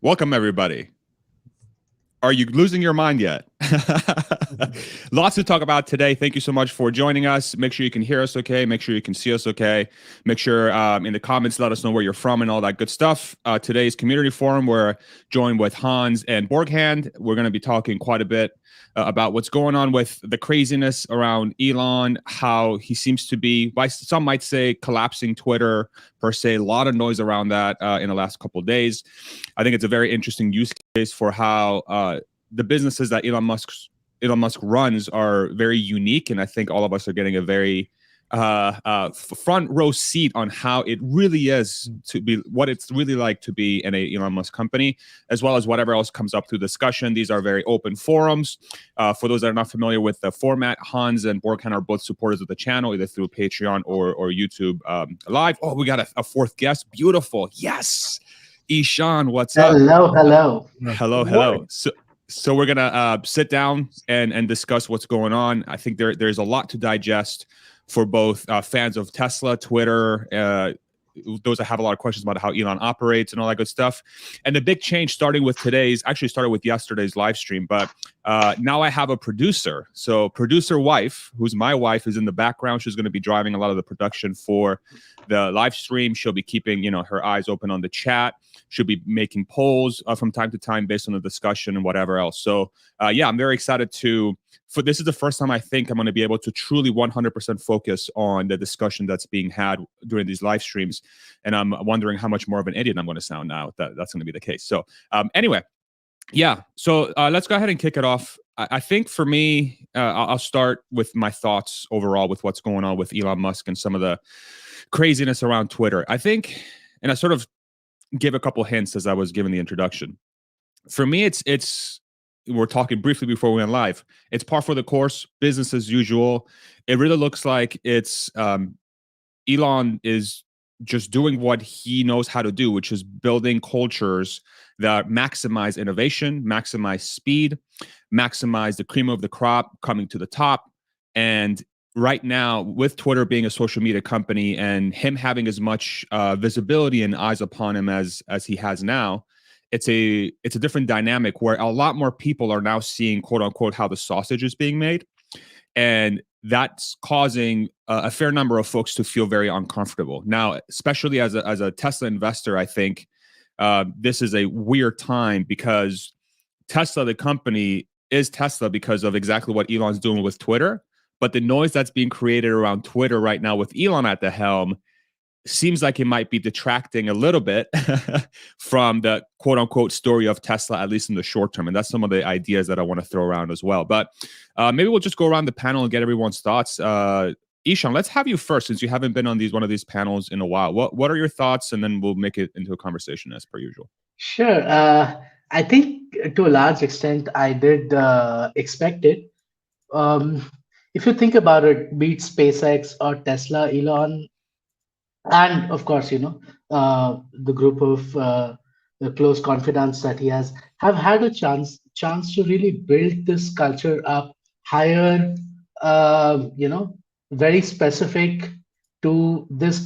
Welcome, everybody. Are you losing your mind yet? Lots to talk about today. Thank you so much for joining us. Make sure you can hear us okay. Make sure you can see us okay. Make sure in the comments, let us know where you're from and all that good stuff. Today's community forum, we're joined with Hans and Borghand. We're going to be talking quite a bit about what's going on with the craziness around Elon, how he seems to be, some might say, collapsing Twitter per se. A lot of noise around that in the last couple of days. I think it's a very interesting use case for how the businesses that Elon Musk runs are very unique, and I think all of us are getting a very front row seat on how it really is to be, what it's really like to be in a Elon Musk company, as well as whatever else comes up through discussion. These are very open forums. For those that are not familiar with the format, Hans and Borkan are both supporters of the channel, either through Patreon or YouTube Live. Oh, we got a fourth guest. Beautiful. Yes. Ishan, what's up? Hello. Hello. So we're gonna sit down and discuss what's going on. I think there's a lot to digest for both fans of Tesla, Twitter, those that have a lot of questions about how Elon operates and all that good stuff. And the big change started with yesterday's live stream, but now I have a producer. So producer wife, who's my wife, is in the background. She's going to be driving a lot of the production for the live stream. She'll be keeping, her eyes open on the chat. She'll be making polls from time to time based on the discussion and whatever else. So yeah, I'm very excited this is the first time I think I'm going to be able to truly 100% focus on the discussion that's being had during these live streams. And I'm wondering how much more of an idiot I'm going to sound now if that's going to be the case. So anyway, yeah. So let's go ahead and kick it off. I think for me, I'll start with my thoughts overall with what's going on with Elon Musk and some of the craziness around Twitter. I think, and I sort of give a couple hints as I was giving the introduction. For me, it's we're talking briefly before we went live. It's par for the course, business as usual. It really looks like it's Elon is just doing what he knows how to do, which is building cultures that maximize innovation, maximize speed, maximize the cream of the crop coming to the top. And right now, with Twitter being a social media company and him having as much visibility and eyes upon him as he has now, it's a different dynamic where a lot more people are now seeing, quote unquote, how the sausage is being made. And that's causing a fair number of folks to feel very uncomfortable. Now, especially as a Tesla investor, I think this is a weird time because Tesla, the company, is Tesla because of exactly what Elon's doing with Twitter. But the noise that's being created around Twitter right now with Elon at the helm seems like it might be detracting a little bit from the quote unquote story of Tesla, at least in the short term. And that's some of the ideas that I want to throw around as well. But maybe we'll just go around the panel and get everyone's thoughts. Ishan, let's have you first, since you haven't been on one of these panels in a while. What are your thoughts? And then we'll make it into a conversation as per usual. Sure. I think to a large extent, I did expect it. If you think about it, be it SpaceX or Tesla, Elon, and of course, the group of the close confidants that he has have had a chance to really build this culture up, hire, very specific to this,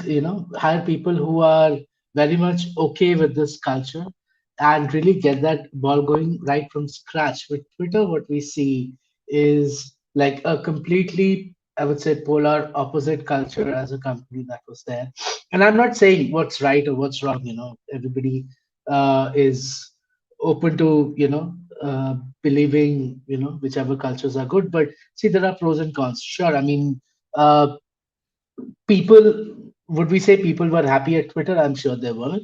hire people who are very much okay with this culture and really get that ball going right from scratch. With Twitter, what we see is like a completely, I would say, polar opposite culture as a company that was there. And I'm not saying what's right or what's wrong. Everybody is open to believing whichever cultures are good. But see, there are pros and cons. Sure, I mean, would we say people were happy at Twitter? I'm sure they were.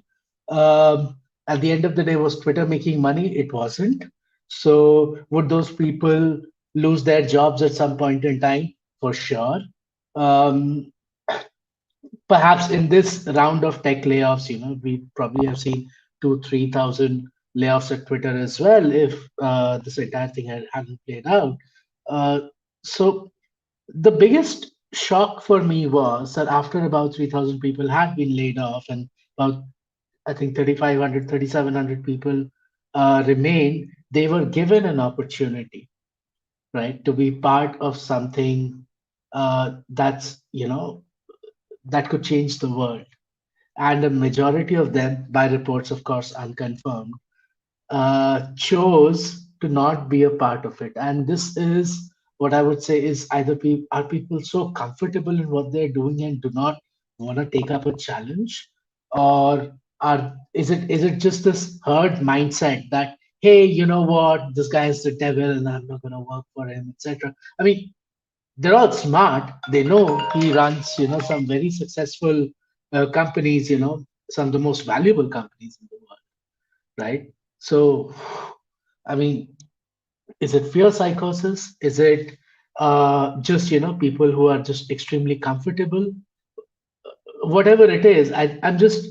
At the end of the day, was Twitter making money? It wasn't. So would those people lose their jobs at some point in time? For sure. Perhaps in this round of tech layoffs, we probably have seen 2,000-3,000 layoffs at Twitter as well if this entire thing hadn't played out. So the biggest shock for me was that after about 3,000 people had been laid off and about, I think, 3,500, 3,700 people remained, they were given an opportunity, right, to be part of something that's, that could change the world. And a majority of them, by reports, of course, unconfirmed, chose to not be a part of it. And this is what I would say is either are people so comfortable in what they're doing and do not want to take up a challenge, or is it just this herd mindset that, hey, you know what, this guy is the devil and I'm not going to work for him, etc. I mean, they're all smart. They know he runs, some very successful companies, some of the most valuable companies in the world, right? So, I mean, is it fear psychosis? Is it just, people who are just extremely comfortable? Whatever it is, I'm just,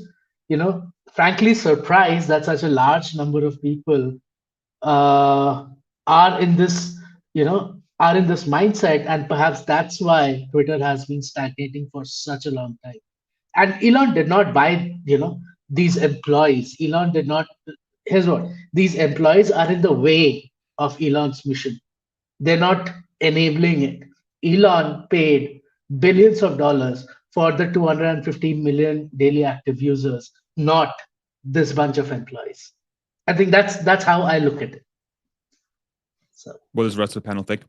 frankly surprised that such a large number of people uh, are in this, are in this mindset, and perhaps that's why Twitter has been stagnating for such a long time. And Elon did not buy, these employees. Elon did not. Here's what: these employees are in the way of Elon's mission. They're not enabling it. Elon paid billions of dollars for the 250 million daily active users, not this bunch of employees. I think that's how I look at it. So What does the rest of the panel think?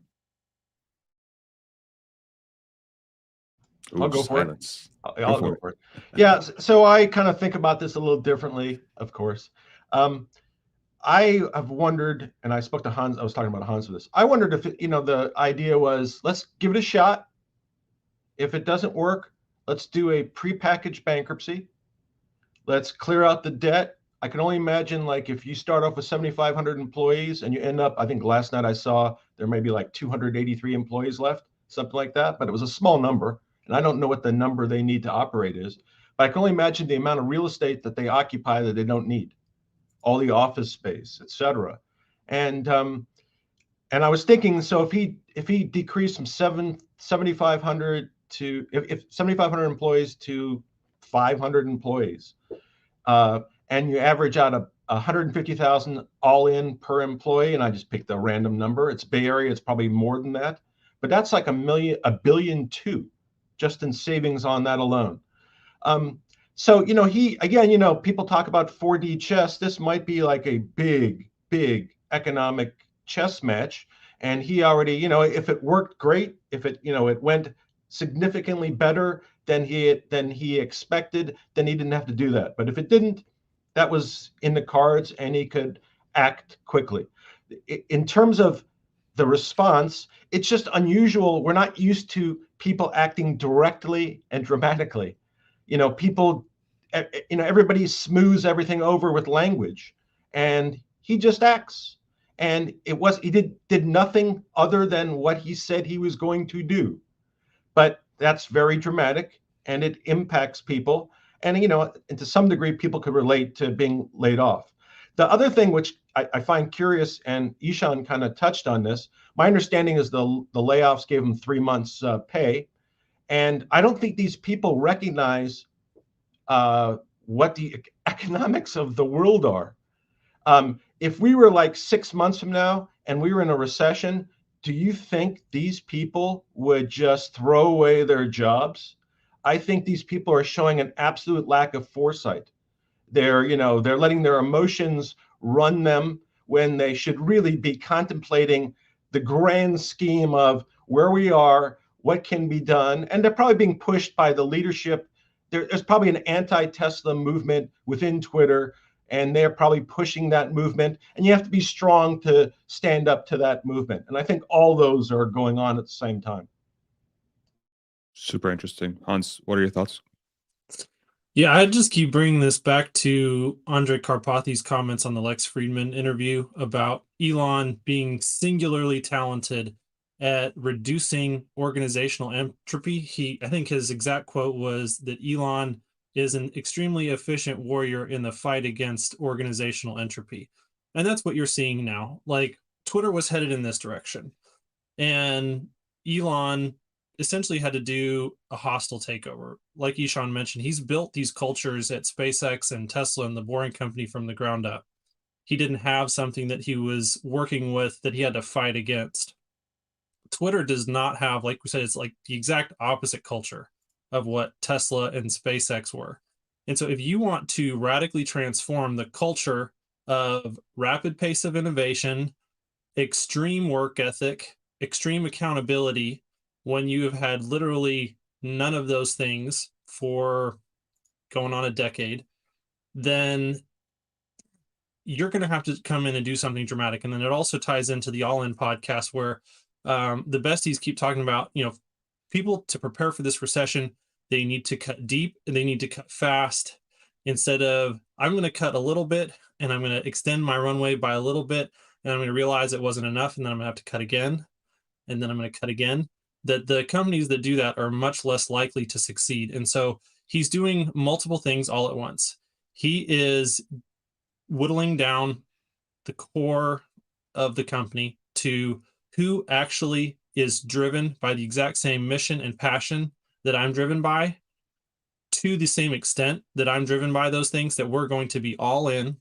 I'll go for silence. it. I'll go for it. Yeah, so I kind of think about this a little differently, of course. I have wondered, and I spoke to Hans, I was talking about Hans for this. I wondered if, the idea was, let's give it a shot. If it doesn't work, let's do a prepackaged bankruptcy. Let's clear out the debt. I can only imagine, like, if you start off with 7,500 employees and you end up, I think last night I saw there may be like 283 employees left, something like that, but it was a small number. And I don't know what the number they need to operate is, but I can only imagine the amount of real estate that they occupy that they don't need, all the office space, et cetera. And I was thinking, so if he decreased from 7,500 to if 7,500 employees to 500 employees, and you average out 150,000 all in per employee, and I just picked a random number. It's Bay Area, it's probably more than that, but that's like $1.2 billion just in savings on that alone. So, people talk about 4D chess. This might be like a big, big economic chess match. And he already, if it worked great, if it, it went significantly better than he expected, then he didn't have to do that. But if it didn't, that was in the cards and he could act quickly. In terms of the response, it's just unusual. We're not used to people acting directly and dramatically. Everybody smooths everything over with language, and he just acts. And he did nothing other than what he said he was going to do. But that's very dramatic, and it impacts people. And, and to some degree, people could relate to being laid off. The other thing which I find curious, and Ishan kind of touched on this, my understanding is the layoffs gave them 3 months pay. And I don't think these people recognize what the economics of the world are. If we were like 6 months from now and we were in a recession, do you think these people would just throw away their jobs? I think these people are showing an absolute lack of foresight. They're letting their emotions run them when they should really be contemplating the grand scheme of where we are, what can be done. And they're probably being pushed by the leadership. There's probably an anti-Tesla movement within Twitter, and they're probably pushing that movement. And you have to be strong to stand up to that movement. And I think all those are going on at the same time. Super interesting. Hans, what are your thoughts? Yeah, I just keep bringing this back to Andre Karpathy's comments on the Lex Friedman interview about Elon being singularly talented at reducing organizational entropy. I think his exact quote was that Elon is an extremely efficient warrior in the fight against organizational entropy. And that's what you're seeing now. Like, Twitter was headed in this direction, and Elon essentially had to do a hostile takeover. Like Ishan mentioned, he's built these cultures at SpaceX and Tesla and the Boring Company from the ground up. He didn't have something that he was working with that he had to fight against. Twitter does not have, like we said, it's like the exact opposite culture of what Tesla and SpaceX were. And so if you want to radically transform the culture of rapid pace of innovation, extreme work ethic, extreme accountability, when you have had literally none of those things for going on a decade, then you're going to have to come in and do something dramatic. And then it also ties into the All In podcast, where the besties keep talking about, people to prepare for this recession, they need to cut deep and they need to cut fast, instead of, I'm going to cut a little bit and I'm going to extend my runway by a little bit, and I'm going to realize it wasn't enough, and then I'm going to have to cut again, and then I'm going to cut again. That the companies that do that are much less likely to succeed. And so he's doing multiple things all at once. He is whittling down the core of the company to who actually is driven by the exact same mission and passion that I'm driven by, to the same extent that I'm driven by those things, that we're going to be all in.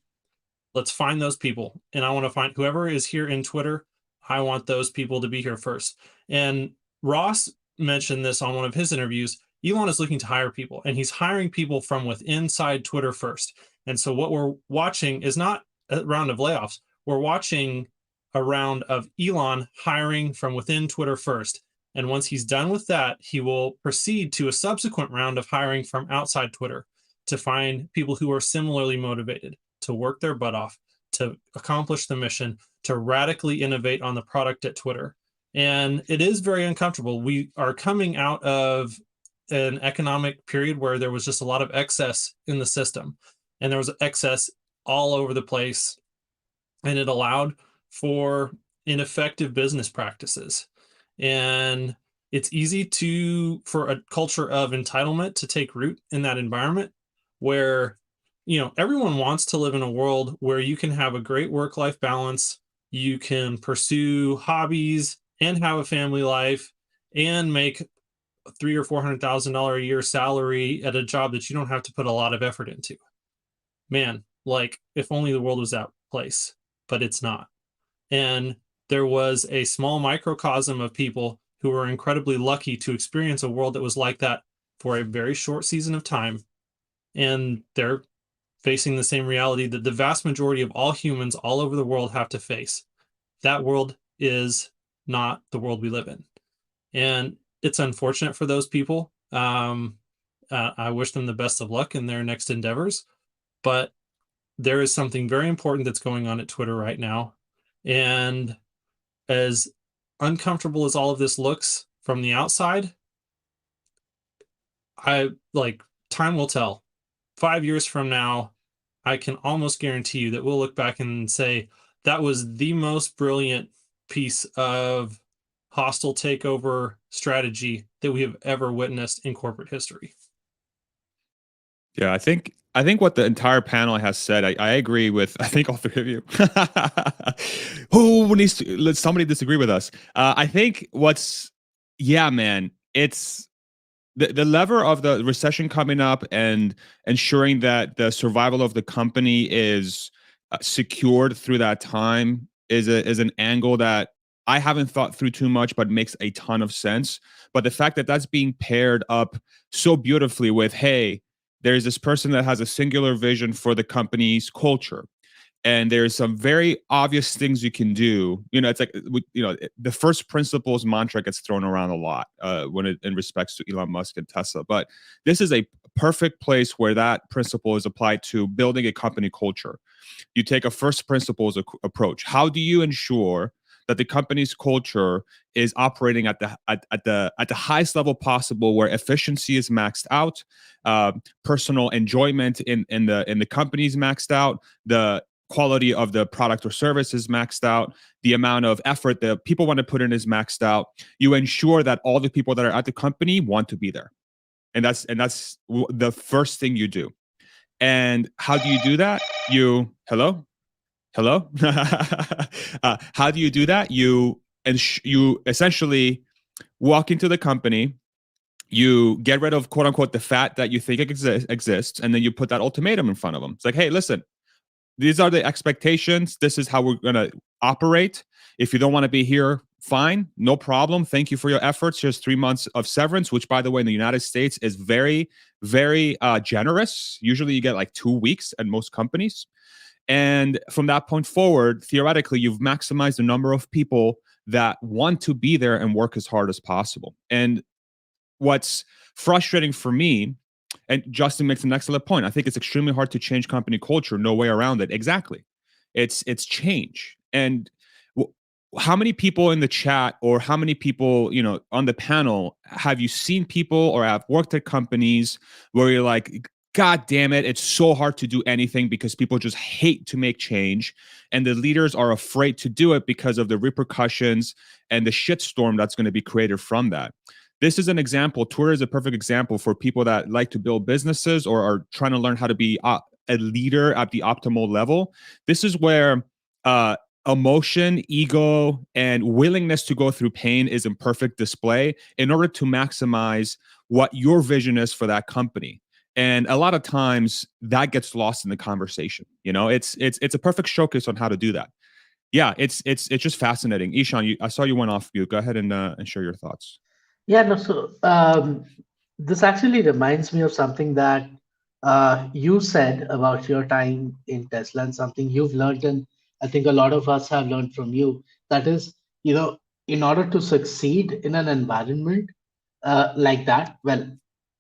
Let's find those people. And I want to find whoever is here in Twitter. I want those people to be here first. And Ross mentioned this on one of his interviews. Elon is looking to hire people, and he's hiring people from within inside Twitter first. And so what we're watching is not a round of layoffs. We're watching a round of Elon hiring from within Twitter first. And once he's done with that, he will proceed to a subsequent round of hiring from outside Twitter to find people who are similarly motivated to work their butt off, to accomplish the mission, to radically innovate on the product at Twitter. And it is very uncomfortable. We are coming out of an economic period where there was just a lot of excess in the system, and there was excess all over the place, and it allowed for ineffective business practices. And it's easy for a culture of entitlement to take root in that environment, where everyone wants to live in a world where you can have a great work-life balance, you can pursue hobbies and have a family life and make $300,000 or $400,000 a year salary at a job that you don't have to put a lot of effort into. Man, like, if only the world was that place, but it's not. And there was a small microcosm of people who were incredibly lucky to experience a world that was like that for a very short season of time. And they're facing the same reality that the vast majority of all humans all over the world have to face. That world is not the world we live in. And it's unfortunate for those people. I wish them the best of luck in their next endeavors. But there is something very important that's going on at Twitter right now. And as uncomfortable as all of this looks from the outside, time will tell. 5 years from now, I can almost guarantee you that we'll look back and say that was the most brilliant piece of hostile takeover strategy that we have ever witnessed in corporate history. Yeah, I think what the entire panel has said, I agree with, I think all three of you. Who needs to, let somebody disagree with us? I think it's the lever of the recession coming up and ensuring that the survival of the company is secured through that time is an angle that I haven't thought through too much, but makes a ton of sense. But the fact that that's being paired up so beautifully with, hey, there's this person that has a singular vision for the company's culture, and there's some very obvious things you can do. It's like, the first principles mantra gets thrown around a lot in respects to Elon Musk and Tesla. But this is a perfect place where that principle is applied to building a company culture. You take a first principles approach. How do you ensure that the company's culture is operating at the highest level possible, where efficiency is maxed out, personal enjoyment in the company is maxed out, the quality of the product or service is maxed out, the amount of effort that people want to put in is maxed out. You ensure that all the people that are at the company want to be there, and that's the first thing you do. And how do you do that? Hello. How do you do that? You essentially walk into the company, you get rid of, quote unquote, the fat that you think exists, and then you put that ultimatum in front of them. It's like, hey, listen, these are the expectations. This is how we're going to operate. If you don't want to be here, fine, no problem. Thank you for your efforts. Here's 3 months of severance, which, by the way, in the United States is very, very generous. Usually you get like 2 weeks at most companies. And from that point forward, theoretically, you've maximized the number of people that want to be there and work as hard as possible. And what's frustrating for me, and Justin makes an excellent point, I think it's extremely hard to change company culture. No way around it. Exactly. It's change. And how many people in the chat, or how many people, on the panel, have you seen people or have worked at companies where you're like, God damn it, it's so hard to do anything because people just hate to make change, and the leaders are afraid to do it because of the repercussions and the shitstorm that's going to be created from that. This is an example. Twitter is a perfect example for people that like to build businesses or are trying to learn how to be a leader at the optimal level. This is where emotion, ego, and willingness to go through pain is in perfect display in order to maximize what your vision is for that company. And a lot of times that gets lost in the conversation. It's a perfect showcase on how to do that. Yeah, it's just fascinating. Ishan, I saw you went off mute. Go ahead and share your thoughts. Yeah, no, so this actually reminds me of something that you said about your time in Tesla, and something you've learned, and I think a lot of us have learned from you. That is, in order to succeed in an environment like that, well,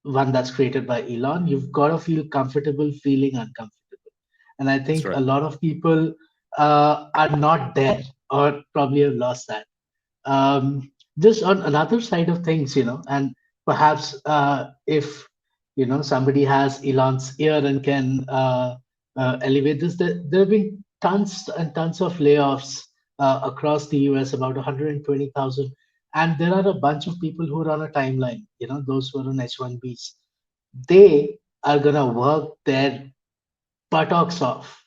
one that's created by Elon, you've got to feel comfortable feeling uncomfortable. And I think right. a lot of people are not there, or probably have lost that. Just on another side of things, and perhaps if somebody has Elon's ear and can elevate this, there have been tons and tons of layoffs across the US, about 120,000, and there are a bunch of people who are on a timeline. Those who are on H1Bs, they are gonna work their buttocks off.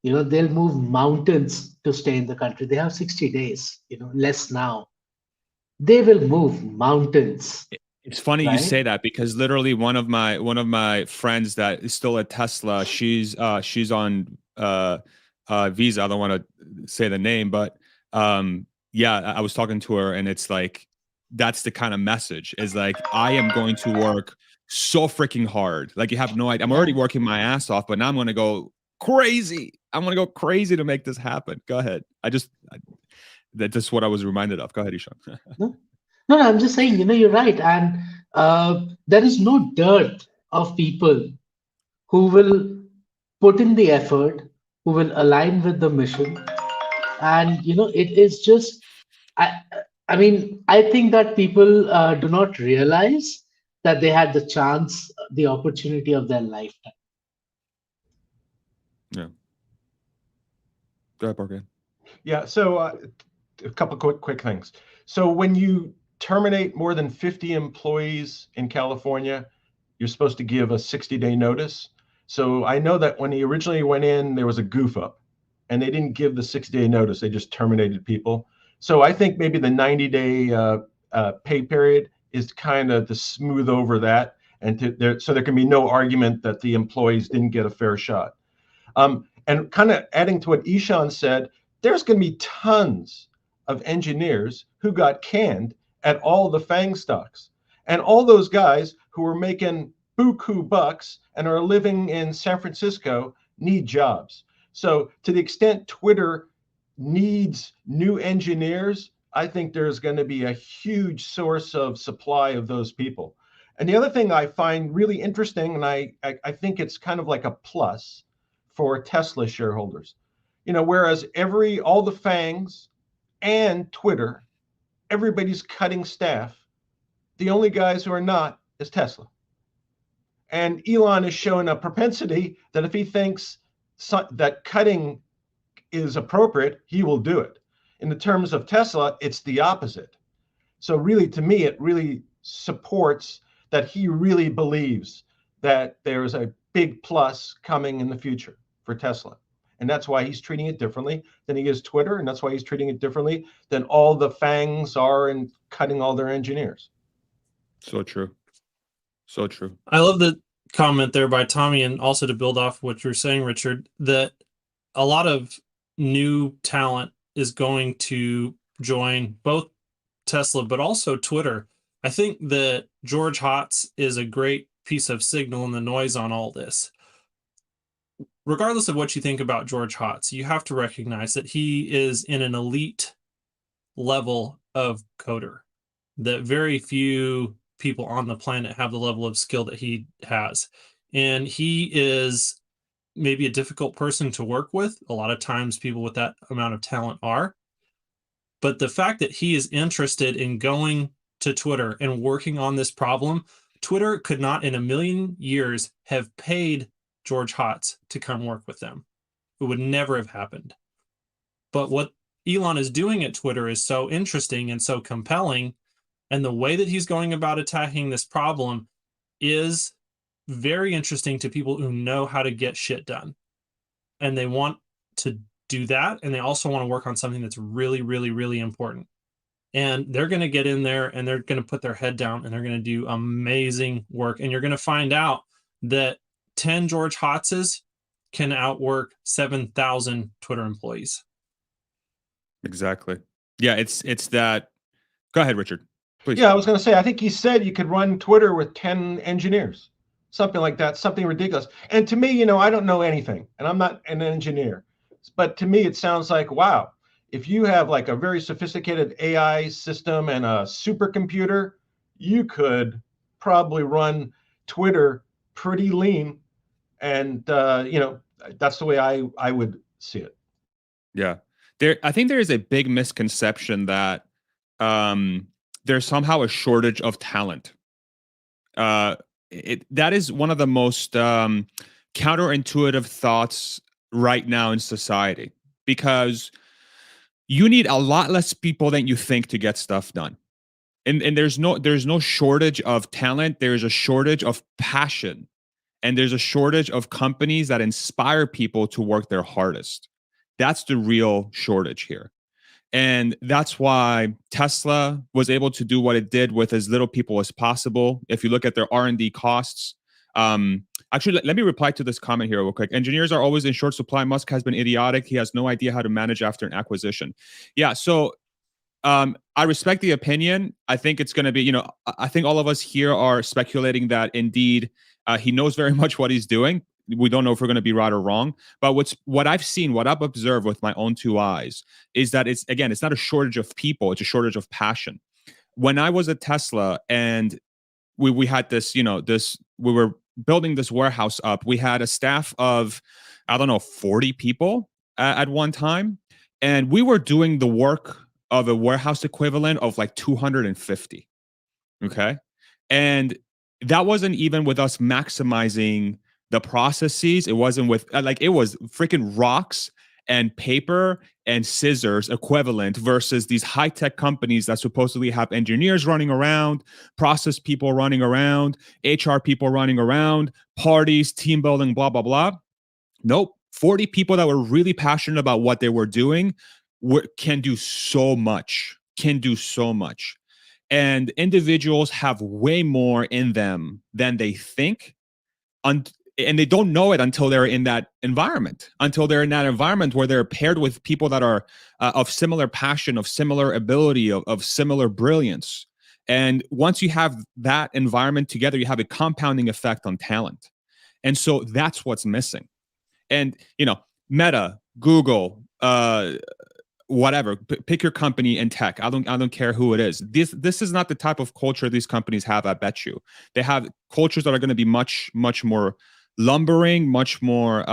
They'll move mountains to stay in the country. They have 60 days, less now. They will move mountains. It's funny you say that, because literally one of my friends that is still at Tesla, she's on visa. I don't want to say the name, but I was talking to her, and it's like, that's the kind of message, is like, I am going to work so freaking hard. Like, you have no idea. I'm already working my ass off, but now I'm going to go crazy. I'm going to go crazy to make this happen. Go ahead. That's just what I was reminded of. Go ahead, Ishan. No, I'm just saying, you're right. And there is no dearth of people who will put in the effort, who will align with the mission. And, it is just, I mean, I think that people do not realize that they had the chance, the opportunity of their lifetime. Yeah. Go ahead, Parker. Yeah. So a couple quick things. So when you terminate more than 50 employees in California, you're supposed to give a 60-day notice. So I know that when he originally went in, there was a goof up, and they didn't give the 60-day notice. They just terminated people. So I think maybe the 90-day pay period is kind of to smooth over that, and so there can be no argument that the employees didn't get a fair shot. And kind of adding to what Ishan said, there's going to be tons of engineers who got canned at all the FANG stocks. And all those guys who are making buku bucks and are living in San Francisco need jobs. So to the extent Twitter needs new engineers, I think there's going to be a huge source of supply of those people. And the other thing I find really interesting, and I think it's kind of like a plus for Tesla shareholders, whereas all the FANGs and Twitter, everybody's cutting staff, the only guys who are not is Tesla. And Elon is showing a propensity that if he thinks that cutting is appropriate, he will do it. In the terms of Tesla, it's the opposite. So really, to me, it really supports that he really believes that there's a big plus coming in the future for Tesla. And that's why he's treating it differently than he is Twitter. And that's why he's treating it differently than all the FANGs are in cutting all their engineers. So true. So true. I love the comment there by Tommy, and also to build off what you're saying, Richard, that a lot of new talent is going to join both Tesla, but also Twitter. I think that George Hotz is a great piece of signal in the noise on all this. regardless of what you think about George Hotz, you have to recognize that he is in an elite level of coder, that very few people on the planet have the level of skill that he has. And he is maybe a difficult person to work with. A lot of times people with that amount of talent are. But the fact that he is interested in going to Twitter and working on this problem, Twitter could not in a million years have paid George Hotz to come work with them. It would never have happened. But what Elon is doing at Twitter is so interesting and so compelling. And the way that he's going about attacking this problem is very interesting to people who know how to get shit done. And they want to do that. And they also want to work on something that's really, really, really important. And they're going to get in there and they're going to put their head down and they're going to do amazing work. And you're going to find out that 10 George Hotzes can outwork 7,000 Twitter employees. Exactly. Yeah, it's that. Go ahead, Richard. Please. Yeah, I was going to say, I think he said you could run Twitter with 10 engineers, something like that, something ridiculous. And to me, you know, I don't know anything and I'm not an engineer, but to me, it sounds like, wow, if you have like a very sophisticated AI system and a supercomputer, you could probably run Twitter pretty lean. And, you know, that's the way I would see it. Yeah. I think there is a big misconception that there's somehow a shortage of talent. That is one of the most counterintuitive thoughts right now in society, because you need a lot less people than you think to get stuff done. And there's no shortage of talent. There's a shortage of passion. And there's a shortage of companies that inspire people to work their hardest. That's the real shortage here. And that's why Tesla was able to do what it did with as little people as possible. If you look at their R&D costs, actually, let me reply to this comment here real quick. Engineers are always in short supply. Musk has been idiotic. He has no idea how to manage after an acquisition. Yeah, so I respect the opinion. I think it's going to be, I think all of us here are speculating that indeed he knows very much what he's doing. We don't know if we're going to be right or wrong, but what I've seen, what I've observed with my own two eyes is that it's not a shortage of people, it's a shortage of passion. When I was at Tesla and we had this, we were building this warehouse up, we had a staff of, 40 people at one time, and we were doing the work of a warehouse equivalent of like 250. Okay. And that wasn't even with us maximizing the processes. It wasn't with it was freaking rocks and paper and scissors equivalent versus these high-tech companies that supposedly have engineers running around, process people running around, HR people running around, parties, team building, blah, blah, blah. Nope. 40 people that were really passionate about what they were doing can do so much. And individuals have way more in them than they think. And they don't know it until they're in that environment, where they're paired with people that are of similar passion, of similar ability, of similar brilliance. And once you have that environment together, you have a compounding effect on talent. And so that's what's missing. And, Meta, Google, whatever, pick your company in tech. I don't care who it is. This is not the type of culture these companies have, I bet you. They have cultures that are going to be much, much more lumbering, much more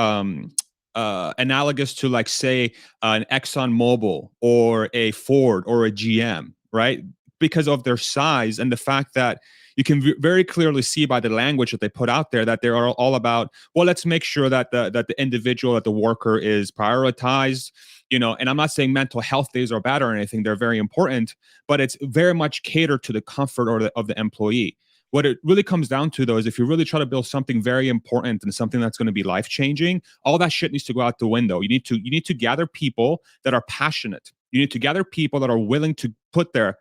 analogous to, like, say, an ExxonMobil or a Ford or a GM, right? Because of their size and the fact that you can very clearly see by the language that they put out there that they are all about, well, let's make sure that the individual, that the worker is prioritized, and I'm not saying mental health days are bad or anything. They're very important, but it's very much catered to the comfort of the employee. What it really comes down to, though, is if you really try to build something very important and something that's going to be life-changing, all that shit needs to go out the window. You need to gather people that are passionate. You need to gather people that are willing to put their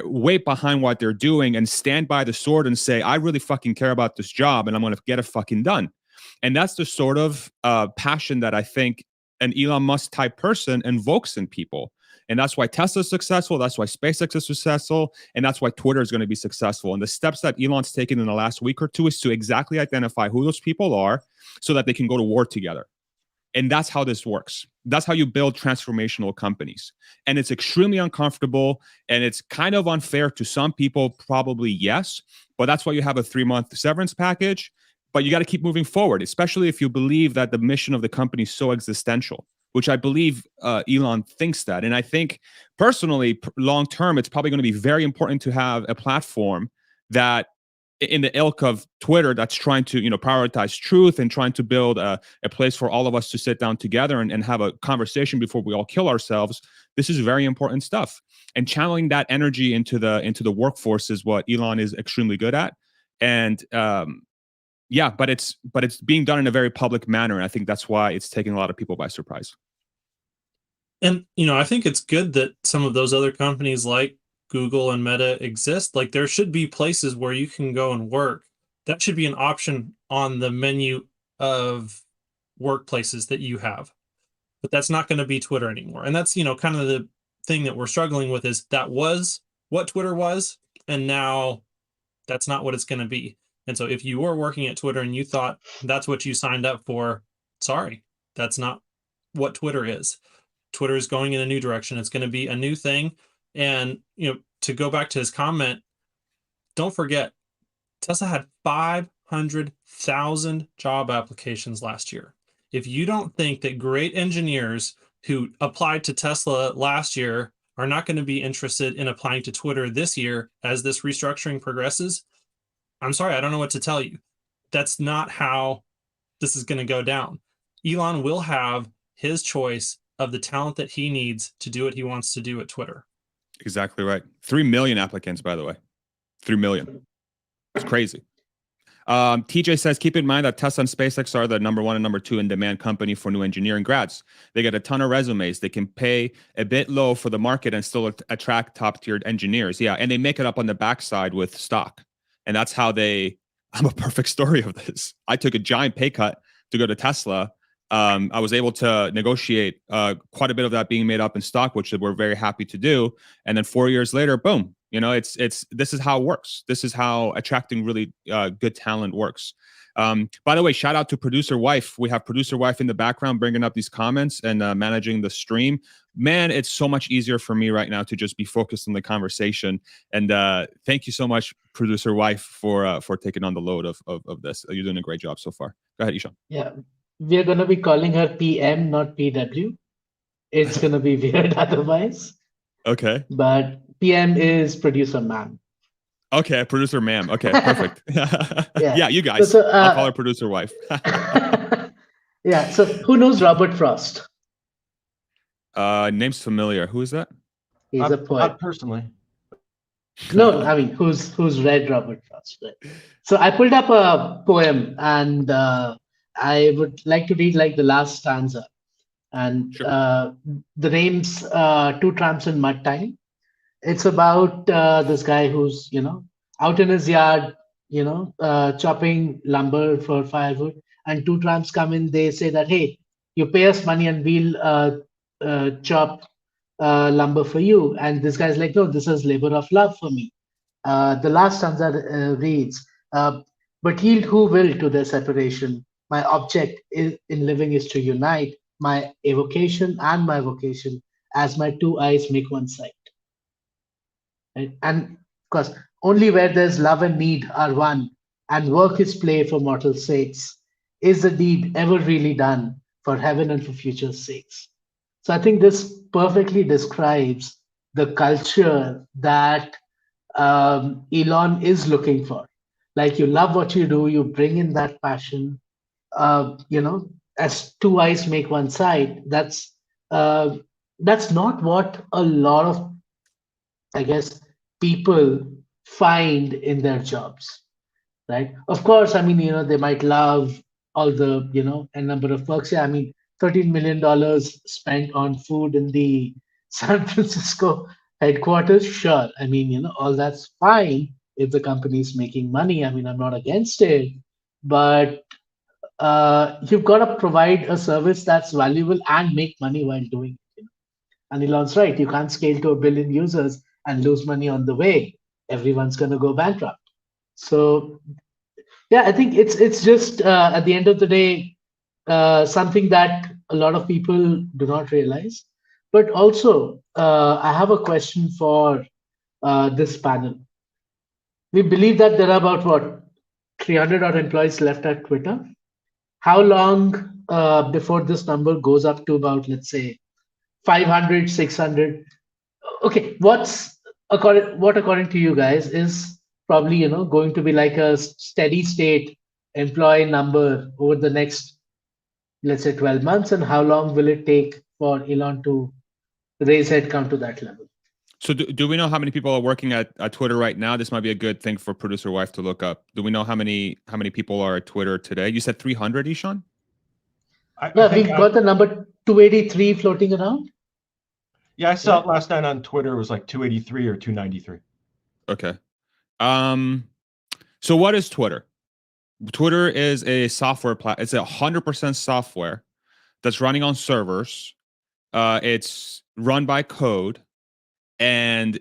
weight behind what they're doing and stand by the sword and say, I really fucking care about this job and I'm going to get it fucking done. And that's the sort of passion that I think an Elon Musk type person invokes in people. And that's why Tesla's successful. That's why SpaceX is successful. And that's why Twitter is going to be successful. And the steps that Elon's taken in the last week or two is to exactly identify who those people are so that they can go to war together. And that's how this works. That's how you build transformational companies. And it's extremely uncomfortable, and it's kind of unfair to some people, probably, yes. But that's why you have a 3-month severance package. But you got to keep moving forward, especially if you believe that the mission of the company is so existential, which I believe Elon thinks that. And I think personally, long term, it's probably going to be very important to have a platform that, in the ilk of Twitter, that's trying to, prioritize truth and trying to build a place for all of us to sit down together and have a conversation before we all kill ourselves. This is very important stuff. And channeling that energy into the workforce is what Elon is extremely good at. And yeah, but it's being done in a very public manner. And I think that's why it's taking a lot of people by surprise. And, I think it's good that some of those other companies like Google and Meta exist. Like, there should be places where you can go and work. That should be an option on the menu of workplaces that you have. But that's not going to be Twitter anymore. And that's, kind of the thing that we're struggling with, is that was what Twitter was, and now that's not what it's going to be. And so if you were working at Twitter and you thought that's what you signed up for, sorry, that's not what Twitter is. Twitter is going in a new direction. It's going to be a new thing. And, to go back to his comment, don't forget, Tesla had 500,000 job applications last year. If you don't think that great engineers who applied to Tesla last year are not going to be interested in applying to Twitter this year as this restructuring progresses, I'm sorry, I don't know what to tell you. That's not how this is going to go down. Elon will have his choice of the talent that he needs to do what he wants to do at Twitter. Exactly right. 3 million applicants, by the way. 3 million. It's crazy. TJ says, keep in mind that Tesla and SpaceX are the number 1 and number 2 in demand company for new engineering grads. They get a ton of resumes. They can pay a bit low for the market and still attract top-tiered engineers. Yeah, and they make it up on the backside with stock. And that's how I'm a perfect story of this. I took a giant pay cut to go to Tesla. I was able to negotiate quite a bit of that being made up in stock, which we're very happy to do. And then 4 years later, boom, this is how it works. This is how attracting really good talent works. By the way, shout out to Producer Wife. We have Producer Wife in the background bringing up these comments and managing the stream. Man, it's so much easier for me right now to just be focused on the conversation. And thank you so much, Producer Wife, for taking on the load of this. You're doing a great job so far. Go ahead, Ishan. Yeah, we're going to be calling her PM, not PW. It's going to be weird otherwise. Okay. But PM is Producer Ma'am. Okay, Producer Ma'am. Okay, perfect. Yeah, you guys. So, I'll call her Producer Wife. Yeah, so who knows Robert Frost? Name's familiar. Who is that? He's a poet. Not personally. No, I mean, who's read Robert Frost? Right? So I pulled up a poem, and I would like to read like the last stanza. And Sure. The name's Two Tramps in Mud Time. It's about this guy who's, out in his yard, chopping lumber for firewood. And two tramps come in, they say that, hey, you pay us money and we'll chop lumber for you. And this guy's like, no, this is labor of love for me. The last stanza reads, but yield who will to their separation. My object in living is to unite my evocation and my vocation as my two eyes make one sight. Right? And of course, only where there's love and need are one, and work is play for mortal sakes, is the deed ever really done for heaven and for future's sakes. So I think this perfectly describes the culture that Elon is looking for. Like, you love what you do, you bring in that passion, as two eyes make one sight. That's not what a lot of, I guess, people find in their jobs, right? Of course, I mean, they might love all the, a number of perks. Yeah, I mean, $13 million spent on food in the San Francisco headquarters. Sure, I mean, all that's fine if the company is making money. I mean, I'm not against it, but you've got to provide a service that's valuable and make money while doing it. And Elon's right. You can't scale to 1 billion users and lose money on the way. Everyone's going to go bankrupt. So, yeah, I think it's just at the end of the day, something that a lot of people do not realize. But also, I have a question for this panel. We believe that there are about what 300 odd employees left at Twitter. How long before this number goes up to about, let's say, 500, 600? Okay, what according to you guys is probably going to be like a steady state employee number over the next, let's say, 12 months, and how long will it take for Elon to raise headcount to that level? So do we know how many people are working at Twitter right now? This might be a good thing for producer wife to look up. Do we know how many people are at Twitter today? You said 300, Ishan? Yeah, we've got the number 283 floating around. Yeah, I saw it last night on Twitter. It was like 283 or 293. Okay. So what is Twitter? Twitter is a software platform. It's 100% software that's running on servers. It's run by code. And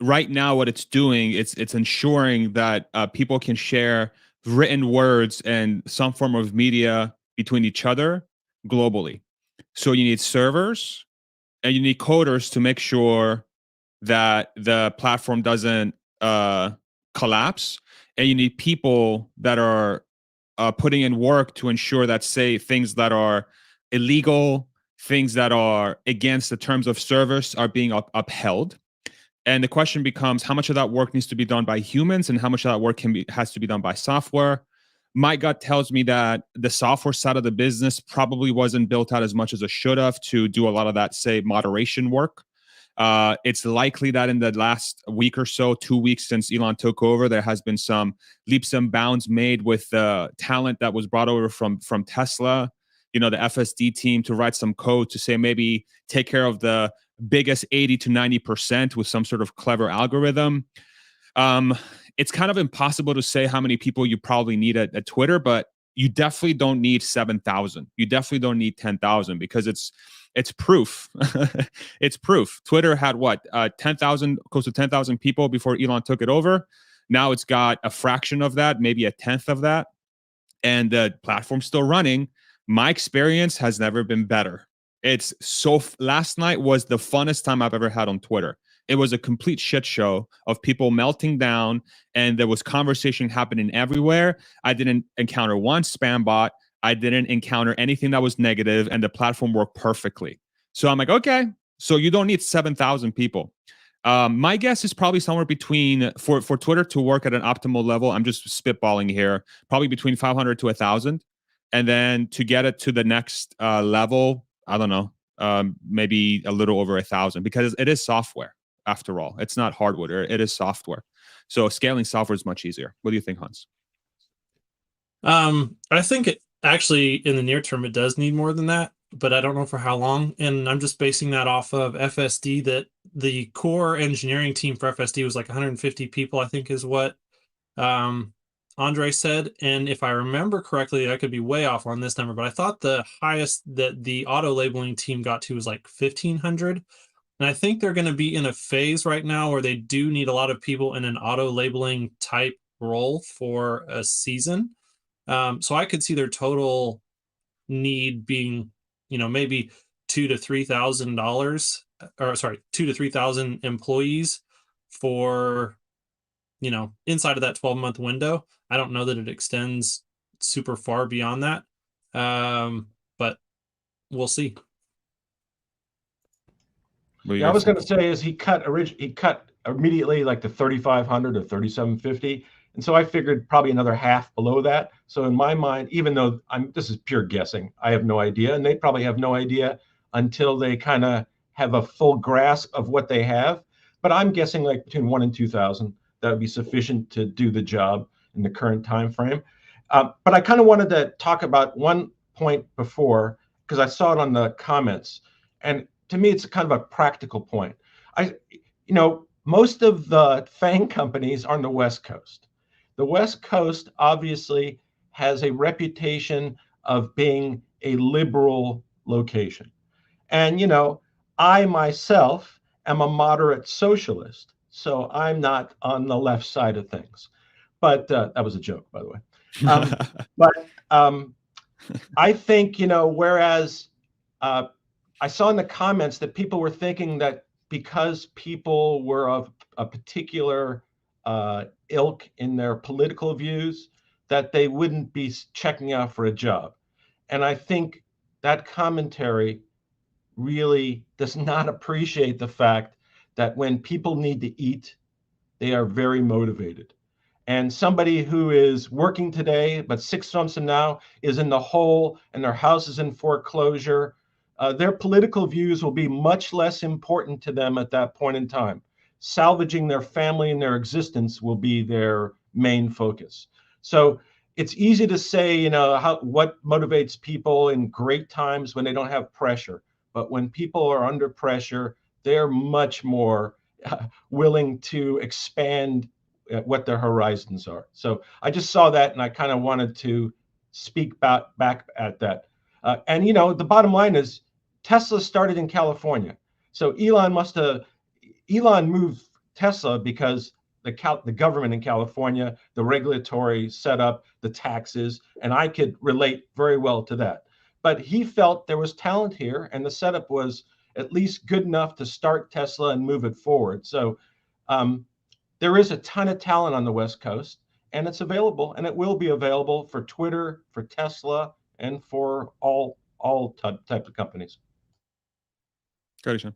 right now, what it's doing, it's ensuring that people can share written words and some form of media between each other globally. So you need servers and you need coders to make sure that the platform doesn't collapse. And you need people that are putting in work to ensure that, say, things that are illegal, things that are against the terms of service are being upheld. And the question becomes, how much of that work needs to be done by humans and how much of that work has to be done by software? My gut tells me that the software side of the business probably wasn't built out as much as it should have to do a lot of that, say, moderation work. It's likely that in the last week or so, 2 weeks since Elon took over, there has been some leaps and bounds made with the talent that was brought over from Tesla, the FSD team, to write some code to say maybe take care of the biggest 80 to 90% with some sort of clever algorithm. It's kind of impossible to say how many people you probably need at Twitter, but you definitely don't need 7,000. You definitely don't need 10,000 because it's proof. It's proof. Twitter had what, 10,000, close to 10,000 people before Elon took it over. Now it's got a fraction of that, maybe a tenth of that, and the platform's still running. My experience has never been better. It's last night was the funnest time I've ever had on Twitter. It was a complete shit show of people melting down, and there was conversation happening everywhere. I didn't encounter one spam bot. I didn't encounter anything that was negative, and the platform worked perfectly. So I'm like, okay, so you don't need 7,000 people. My guess is probably somewhere between, for Twitter to work at an optimal level, I'm just spitballing here, probably between 500 to 1,000. And then to get it to the next level, I don't know, maybe a little over 1,000, because it is software after all. It's not hardware, it is software. So scaling software is much easier. What do you think, Hans? I think actually in the near term, it does need more than that, but I don't know for how long. And I'm just basing that off of FSD, that the core engineering team for FSD was like 150 people, I think is what Andre said. And if I remember correctly, I could be way off on this number, but I thought the highest that the auto labeling team got to was like 1,500. And I think they're going to be in a phase right now where they do need a lot of people in an auto labeling type role for a season. So I could see their total need being, maybe $2,000 to $3,000, or sorry, 2,000 to 3,000 employees for, inside of that 12-month window. I don't know that it extends super far beyond that, but we'll see. Yeah, I was going to say is he cut immediately like to 3,500 or 3,750, and so I figured probably another half below that. So in my mind, even though this is pure guessing, I have no idea, and they probably have no idea until they kind of have a full grasp of what they have. But I'm guessing like between 1,000 and 2,000 that would be sufficient to do the job in the current time frame. But I kind of wanted to talk about one point before, because I saw it on the comments, and to me, it's kind of a practical point. Most of the FANG companies are on the West Coast. The West Coast obviously has a reputation of being a liberal location. And, I myself am a moderate socialist, so I'm not on the left side of things. But that was a joke, by the way. But I think, whereas I saw in the comments that people were thinking that because people were of a particular ilk in their political views, that they wouldn't be checking out for a job. And I think that commentary really does not appreciate the fact that when people need to eat, they are very motivated. And somebody who is working today, but 6 months from now is in the hole and their house is in foreclosure, their political views will be much less important to them at that point in time. Salvaging their family and their existence will be their main focus. So it's easy to say, you know, what motivates people in great times when they don't have pressure. But when people are under pressure, they're much more willing to expand what their horizons are. So I just saw that and I kind of wanted to speak back at that. And, you know, the bottom line is Tesla started in California. So Elon moved Tesla because the government in California, the regulatory setup, the taxes, and I could relate very well to that. But he felt there was talent here and the setup was at least good enough to start Tesla and move it forward. So there is a ton of talent on the West Coast, and it's available, and it will be available for Twitter, for Tesla, and for all types of companies. Go ahead, Sean.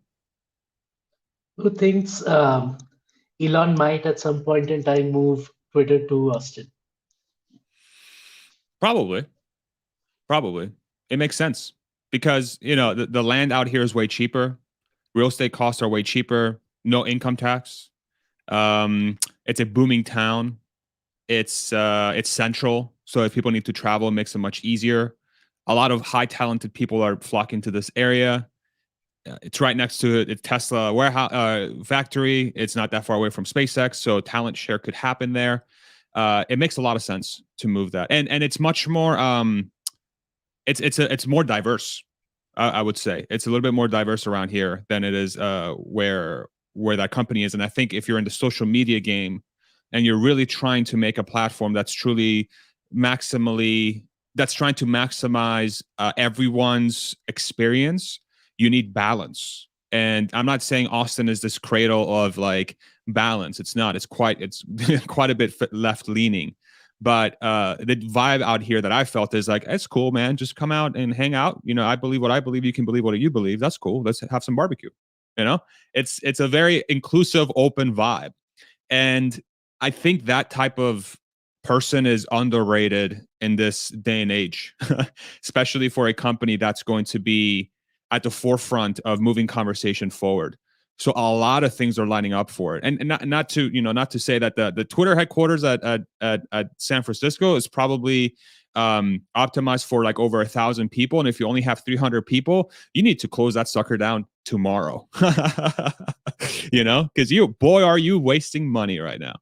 Who thinks Elon might at some point in time move Twitter to Austin? Probably. It makes sense because, you know, the land out here is way cheaper. Real estate costs are way cheaper. No income tax. It's a booming town. It's central. So if people need to travel, it makes it much easier. A lot of high talented people are flocking to this area. It's right next to a Tesla warehouse factory. It's not that far away from SpaceX, so talent share could happen there. It makes a lot of sense to move that, and it's much more. It's more diverse. I would say it's a little bit more diverse around here than it is where that company is. And I think if you're in the social media game and you're really trying to make a platform that's truly that's trying to maximize everyone's experience, you need balance. And I'm not saying Austin is this cradle of like balance. It's not. It's quite a bit left leaning. But the vibe out here that I felt is like, it's cool, man. Just come out and hang out. You know, I believe what I believe. You can believe what you believe. That's cool. Let's have some barbecue. You know, it's a very inclusive, open vibe. And I think that type of person is underrated in this day and age, especially for a company that's going to be at the forefront of moving conversation forward. So a lot of things are lining up for it, and not to say that the Twitter headquarters at San Francisco is probably optimized for like over 1,000 people, and if you only have 300 people, you need to close that sucker down tomorrow. You know, because are you wasting money right now?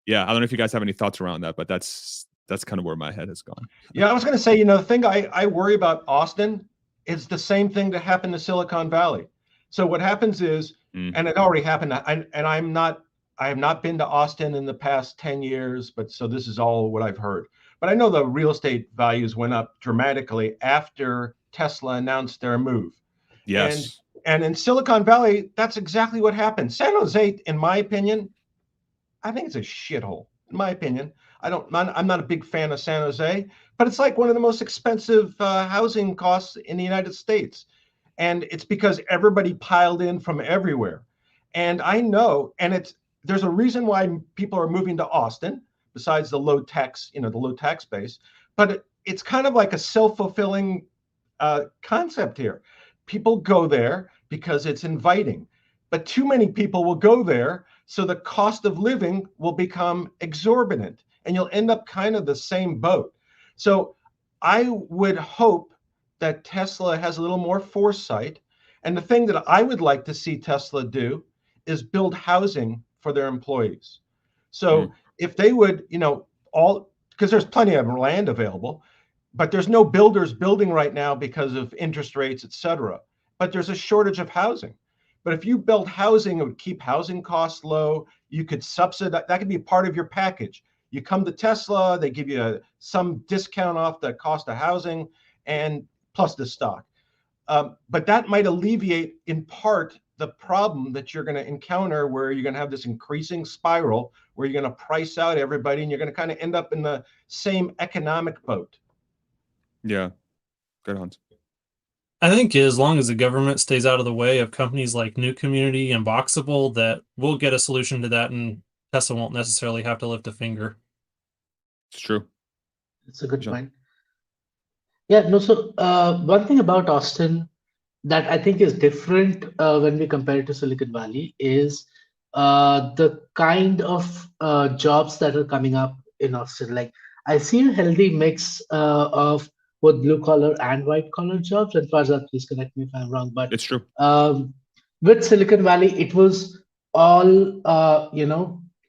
Yeah, I don't know if you guys have any thoughts around that, but that's kind of where my head has gone. Yeah, I was going to say, you know, the thing I worry about Austin is the same thing that happened to Silicon Valley. So what happens is, and it already happened, I have not been to Austin in the past 10 years, but so this is all what I've heard. But I know the real estate values went up dramatically after Tesla announced their move. Yes. And in Silicon Valley, that's exactly what happened. San Jose, in my opinion, I think it's a shithole, in my opinion. I'm not a big fan of San Jose, but it's like one of the most expensive housing costs in the United States. And it's because everybody piled in from everywhere. And I know, and there's a reason why people are moving to Austin, besides the low tax base. But it's kind of like a self-fulfilling concept here. People go there because it's inviting, but too many people will go there, so the cost of living will become exorbitant, and you'll end up kind of the same boat. So I would hope that Tesla has a little more foresight. And the thing that I would like to see Tesla do is build housing for their employees. So if they would, you know, because there's plenty of land available, but there's no builders building right now because of interest rates, et cetera. But there's a shortage of housing. But if you build housing, it would keep housing costs low. You could subsidize, that could be part of your package. You come to Tesla, they give you some discount off the cost of housing, and plus the stock. But that might alleviate in part the problem that you're going to encounter, where you're going to have this increasing spiral where you're going to price out everybody and you're going to kind of end up in the same economic boat. Yeah. Good, Hans. I think as long as the government stays out of the way of companies like New Community and Boxable, that we'll get a solution to that, and Tesla won't necessarily have to lift a finger. It's true. It's a good Sure. point. Yeah, no, so one thing about Austin that I think is different when we compare it to Silicon Valley is the kind of jobs that are coming up in Austin. Like, I see a healthy mix of both blue collar and white collar jobs. And Farzad, please correct me if I'm wrong. But It's true. with Silicon Valley, it was all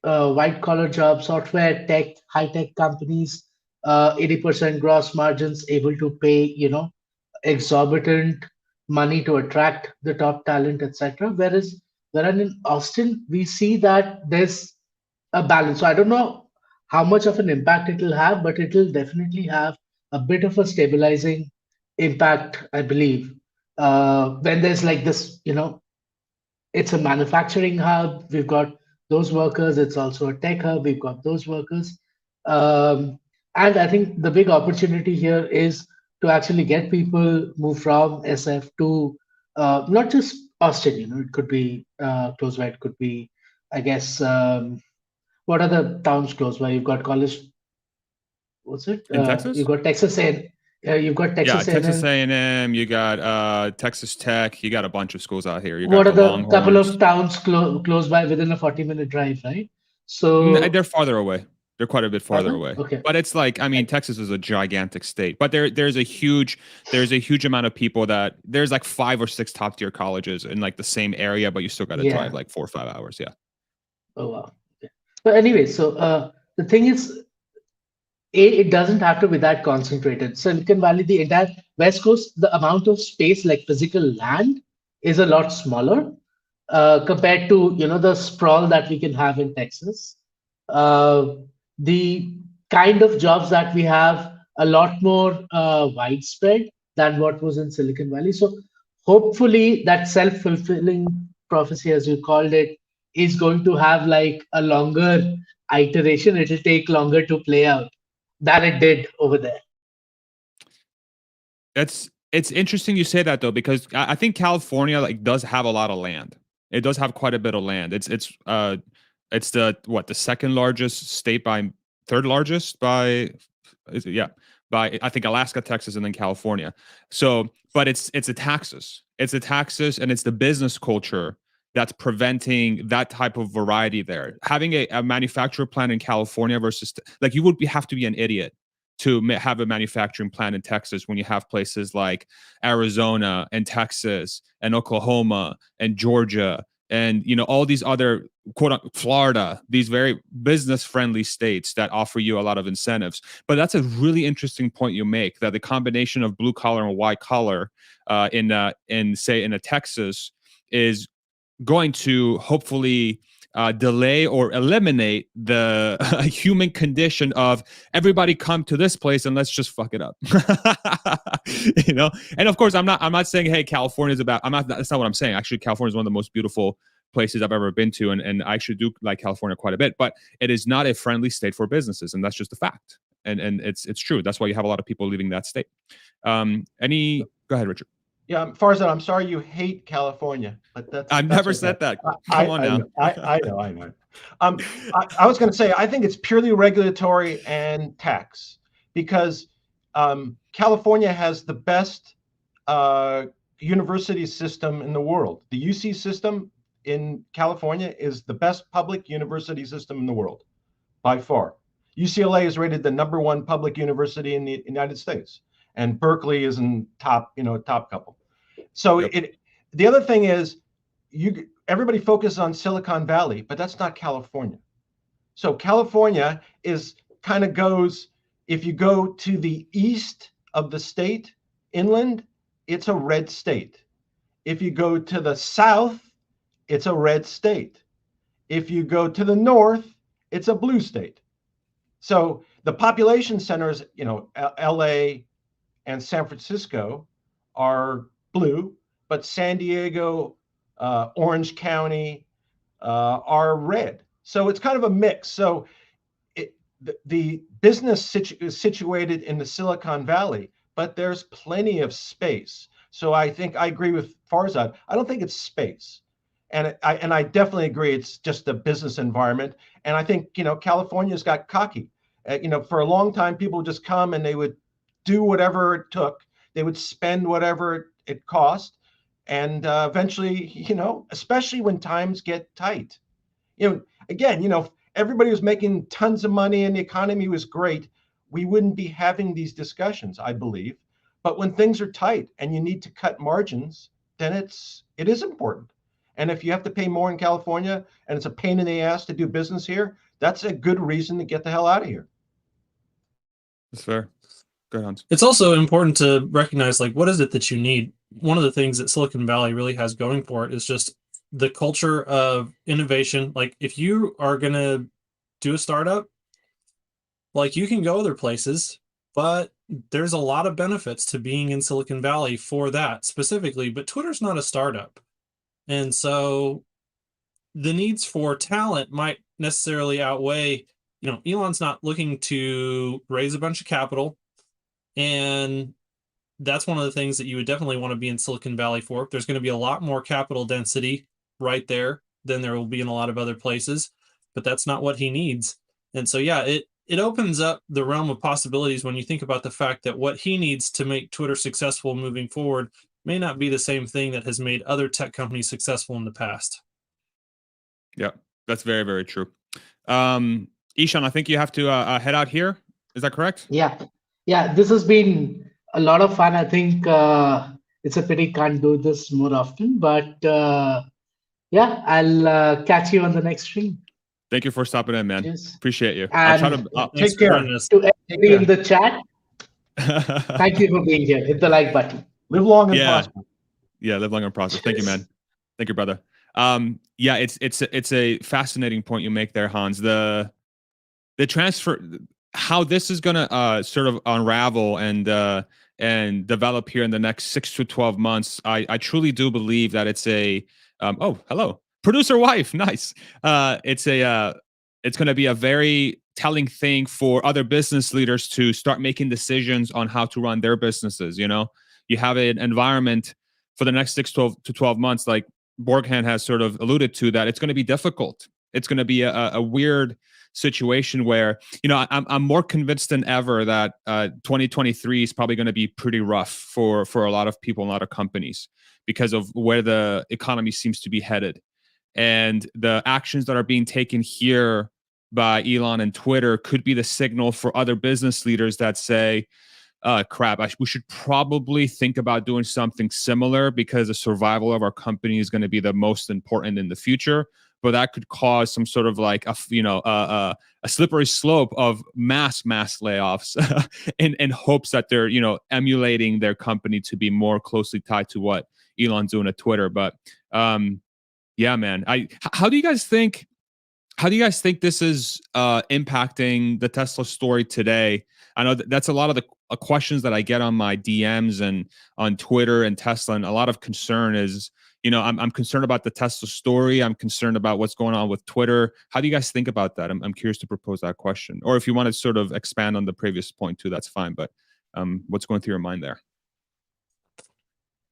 white collar jobs, software, tech, high tech companies, 80% gross margins, able to pay exorbitant money to attract the top talent, etc. Whereas in Austin, we see that there's a balance. So I don't know how much of an impact it will have, but it will definitely have a bit of a stabilizing impact, I believe. When there's like this, it's a manufacturing hub. We've got those workers. It's also a tech hub. We've got those workers. And I think the big opportunity here is to actually get people move from SF to not just Austin. It could be close by. It could be, I guess, what are the towns close by? You've got college. What's it? In Texas? You've got Texas A&M. You've got Texas A&M. Texas A&M. You got Texas Tech. You got a bunch of schools out here. You What got are the the Longhorns. couple of towns close by within a 40-minute drive, right? So They're farther away. They're quite a bit farther away. Okay. But it's like, I mean, Texas is a gigantic state, but there's a huge amount of people that there's like 5 or 6 top tier colleges in like the same area, but you still got to drive like 4 or 5 hours. Yeah. Oh wow. Okay. But anyway, so the thing is, it doesn't have to be that concentrated. Silicon Valley, the entire West Coast, the amount of space, like physical land, is a lot smaller compared to the sprawl that we can have in Texas. The kind of jobs that we have a lot more widespread than what was in Silicon Valley. So hopefully that self-fulfilling prophecy, as you called it, is going to have like a longer iteration. It'll take longer to play out than it did over there. It's interesting you say that though, because I think California does have a lot of land. It does have quite a bit of land. It's the second largest state by third largest by I think Alaska, Texas, and then California. So, but it's the taxes. It's the taxes and it's the business culture that's preventing that type of variety there. Having a manufacturer plant in California versus you would have to be an idiot to have a manufacturing plant in Texas when you have places like Arizona and Texas and Oklahoma and Georgia and all these other Florida, these very business friendly states that offer you a lot of incentives. But that's a really interesting point you make, that the combination of blue collar and white collar in a Texas is going to hopefully delay or eliminate the human condition of everybody come to this place and let's just fuck it up. And of course I'm not saying, hey, California's about, that's not what I'm saying. Actually, California is one of the most beautiful places I've ever been to, and I actually do like California quite a bit, but it is not a friendly state for businesses, and that's just a fact. And it's true. That's why you have a lot of people leaving that state. Go ahead, Richard. Yeah, Farzad, I'm sorry you hate California, but I've never said that. Come on now. I know. I was going to say, I think it's purely regulatory and tax, because California has the best university system in the world. The UC system in California is the best public university system in the world, by far. UCLA is rated the #1 public university in the United States, and Berkeley is in top couple. So yep. The other thing is, everybody focuses on Silicon Valley, but that's not California. So California goes, if you go to the east of the state, inland, it's a red state. If you go to the south, it's a red state. If you go to the north, it's a blue state. So the population centers, LA and San Francisco, are blue, but San Diego, Orange County are red. So it's kind of a mix. So the business is situated in the Silicon Valley, but there's plenty of space. So I think I agree with Farzad. I don't think it's space. And I definitely agree it's just the business environment. And I think, California's got cocky. For a long time, people would just come and they would do whatever it took. They would spend whatever it cost. And eventually, especially when times get tight, again, everybody was making tons of money and the economy was great, we wouldn't be having these discussions, I believe. But when things are tight and you need to cut margins, then it is important. And if you have to pay more in California and it's a pain in the ass to do business here, that's a good reason to get the hell out of here. That's fair. Go ahead, Hans. It's also important to recognize, what is it that you need? One of the things that Silicon Valley really has going for it is just the culture of innovation. If you are going to do a startup, you can go other places, but there's a lot of benefits to being in Silicon Valley for that specifically. But Twitter's not a startup. And so the needs for talent might necessarily outweigh, Elon's not looking to raise a bunch of capital. And that's one of the things that you would definitely want to be in Silicon Valley for. There's going to be a lot more capital density right there than there will be in a lot of other places, but that's not what he needs. And so, yeah, it opens up the realm of possibilities when you think about the fact that what he needs to make Twitter successful moving forward may not be the same thing that has made other tech companies successful in the past. Yeah, that's very, very true. Ishan, I think you have to head out here. Is that correct? Yeah. This has been a lot of fun. I think it's a pity can't do this more often, but I'll catch you on the next stream. Thank you for stopping in, man. Yes. Appreciate you. And I'll try to Take care. To everybody in the chat, thank you for being here. Hit the like button. Live long and prosper. Yeah, live long and prosper. Thank you, man. Thank you, brother. It's a fascinating point you make there, Hans. The transfer, how this is gonna sort of unravel and develop here in the next 6 to 12 months. I truly do believe that it's a oh, hello, producer wife, nice. It's going to be a very telling thing for other business leaders to start making decisions on how to run their businesses. You have an environment for the next 6 to 12 months, like Borghan has sort of alluded to, that it's going to be difficult. It's going to be a weird situation where, I'm more convinced than ever that 2023 is probably going to be pretty rough for a lot of people and a lot of companies because of where the economy seems to be headed. And the actions that are being taken here by Elon and Twitter could be the signal for other business leaders that say, crap, we should probably think about doing something similar because the survival of our company is going to be the most important in the future. But that could cause some sort of a slippery slope of mass layoffs in hopes that they're, emulating their company to be more closely tied to what Elon's doing at Twitter. But yeah, man, how do you guys think this is impacting the Tesla story today? I know that's a lot of the questions that I get on my DMs and on Twitter and Tesla, and a lot of concern is, I'm concerned about the Tesla story. I'm concerned about what's going on with Twitter. How do you guys think about that? I'm curious to propose that question, or if you want to sort of expand on the previous point too, that's fine. But what's going through your mind there?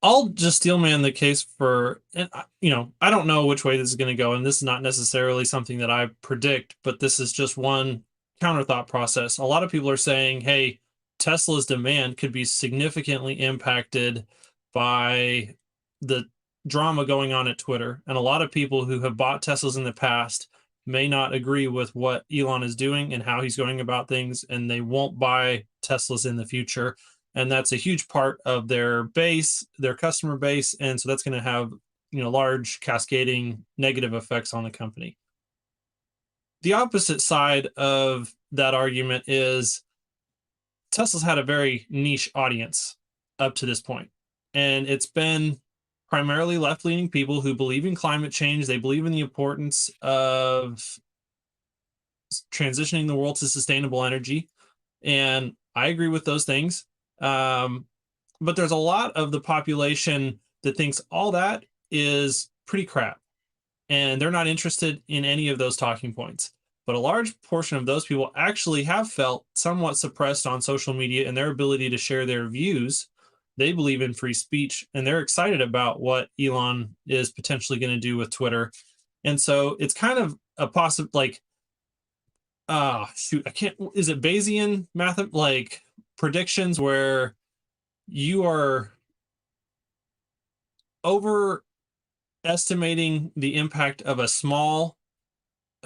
I'll just steelman the case for, and I don't know which way this is going to go, and this is not necessarily something that I predict, but this is just one counter thought process. A lot of people are saying, hey, Tesla's demand could be significantly impacted by the drama going on at Twitter. And a lot of people who have bought Teslas in the past may not agree with what Elon is doing and how he's going about things, and they won't buy Teslas in the future. And that's a huge part of their base, their customer base. And so that's going to have, large cascading negative effects on the company. The opposite side of that argument is Tesla's had a very niche audience up to this point. And it's been primarily left-leaning people who believe in climate change. They believe in the importance of transitioning the world to sustainable energy. And I agree with those things. but there's a lot of the population that thinks all that is pretty crap, and they're not interested in any of those talking points. But a large portion of those people actually have felt somewhat suppressed on social media in their ability to share their views. They believe in free speech, and they're excited about what Elon is potentially going to do with Twitter. And so it's kind of a possible, like, is it Bayesian math, like predictions where you are overestimating the impact of a small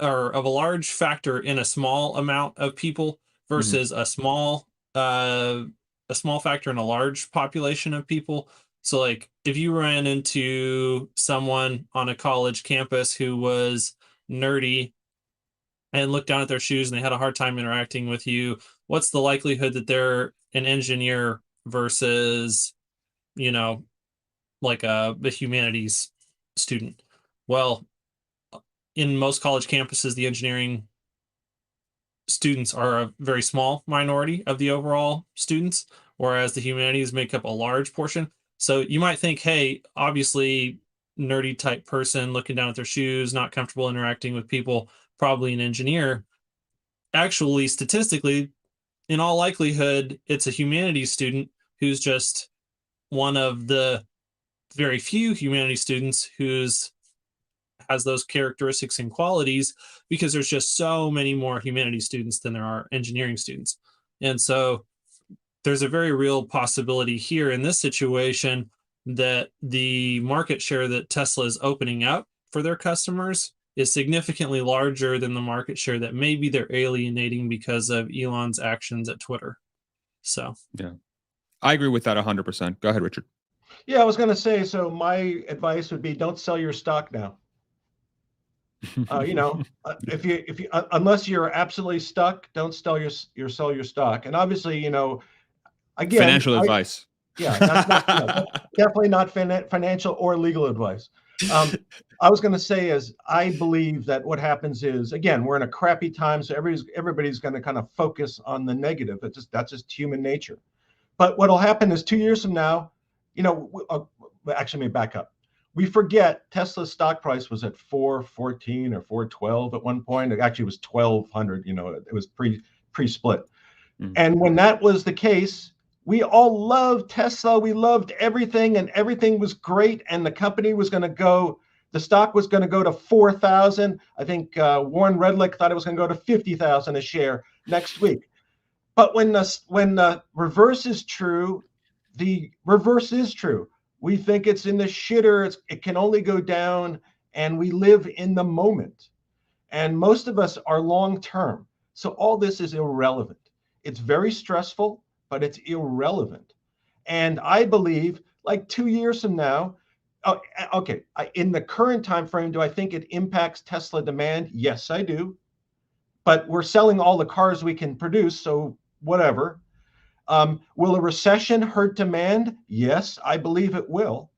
or of a large factor in a small amount of people versus a small factor in a large population of people. So like if you ran into someone on a college campus who was nerdy and looked down at their shoes and they had a hard time interacting with you, what's the likelihood that they're an engineer versus, like the humanities student? Well, in most college campuses, the engineering students are a very small minority of the overall students, whereas the humanities make up a large portion. So you might think, hey, obviously nerdy type person looking down at their shoes, not comfortable interacting with people, probably an engineer. Actually, statistically, in all likelihood, it's a humanities student who's just one of the very few humanities students who's has those characteristics and qualities, because there's just so many more humanities students than there are engineering students. And so there's a very real possibility here in this situation that the market share that Tesla is opening up for their customers is significantly larger than the market share that maybe they're alienating because of Elon's actions at Twitter. So, yeah, I agree with that 100%. Go ahead, Richard. Yeah, I was going to say, so my advice would be don't sell your stock now. If you unless you're absolutely stuck, don't sell your stock. And obviously, again, financial advice. Yeah, that's definitely not financial or legal advice. I was going to say is I believe that what happens is, again, we're in a crappy time, so everybody's going to kind of focus on the negative. That's just human nature. But what'll happen is 2 years from now, actually, let me back up. We forget Tesla's stock price was at $414 or $412 at one point. It actually was $1,200. It was pre-split. And when that was the case, we all loved Tesla. We loved everything, and everything was great. And the company was going to go. The stock was going to go to 4,000. I think Warren Redlick thought it was going to go to 50,000 a share next week. But when the reverse is true, the reverse is true. We think it's in the shitter. It can only go down, and we live in the moment. And most of us are long-term. So all this is irrelevant. It's very stressful, but it's irrelevant. And I believe like 2 years from now, in the current time frame, do I think it impacts Tesla demand? Yes, I do. But we're selling all the cars we can produce, so whatever. Will a recession hurt demand? Yes, I believe it will.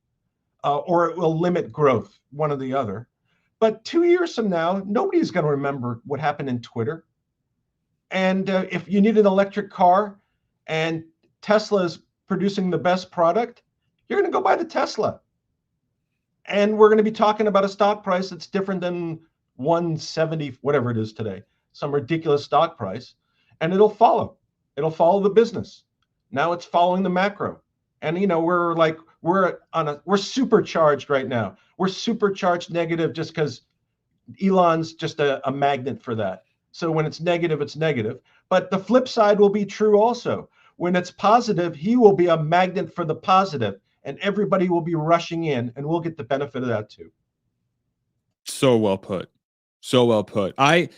Or it will limit growth, one or the other. But 2 years from now, nobody's going to remember what happened in Twitter. And if you need an electric car and Tesla is producing the best product, you're going to go buy the Tesla. And we're going to be talking about a stock price that's different than 170, whatever it is today, some ridiculous stock price. And it'll follow. It'll follow the business. Now it's following the macro. And we're supercharged right now. We're supercharged negative just because Elon's just a magnet for that. So when it's negative, it's negative. But the flip side will be true also. When it's positive, he will be a magnet for the positive, and everybody will be rushing in, and we'll get the benefit of that too. So well put. So well put. I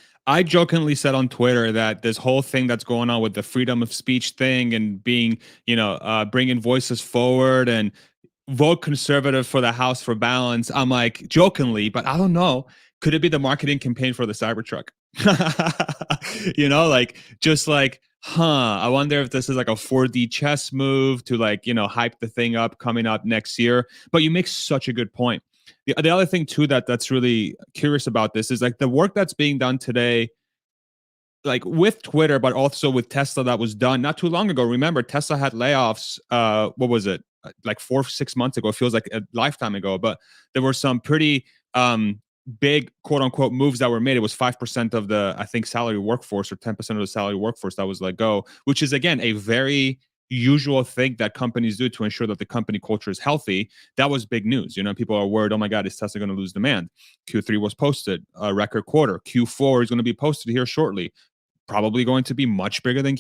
jokingly said on Twitter that this whole thing that's going on with the freedom of speech thing and being, bringing voices forward and vote conservative for the House for balance. I'm like jokingly, but I don't know. Could it be the marketing campaign for the Cybertruck? I wonder if this is like a 4D chess move to hype the thing up coming up next year. But you make such a good point. The other thing too that's really curious about this is like the work that's being done today. like with Twitter, but also with Tesla, that was done not too long ago. Remember, Tesla had layoffs. What was it? Like 4 or 6 months ago. It feels like a lifetime ago, but there were some pretty big quote unquote moves that were made. It was 5% of the, I think, salary workforce, or 10% of the salary workforce that was let go, which is again a very usual thing that companies do to ensure that the company culture is healthy. That was big news. People are worried, oh my God, is Tesla going to lose demand? Q3 was posted, a record quarter. Q4 is going to be posted here shortly. Probably going to be much bigger than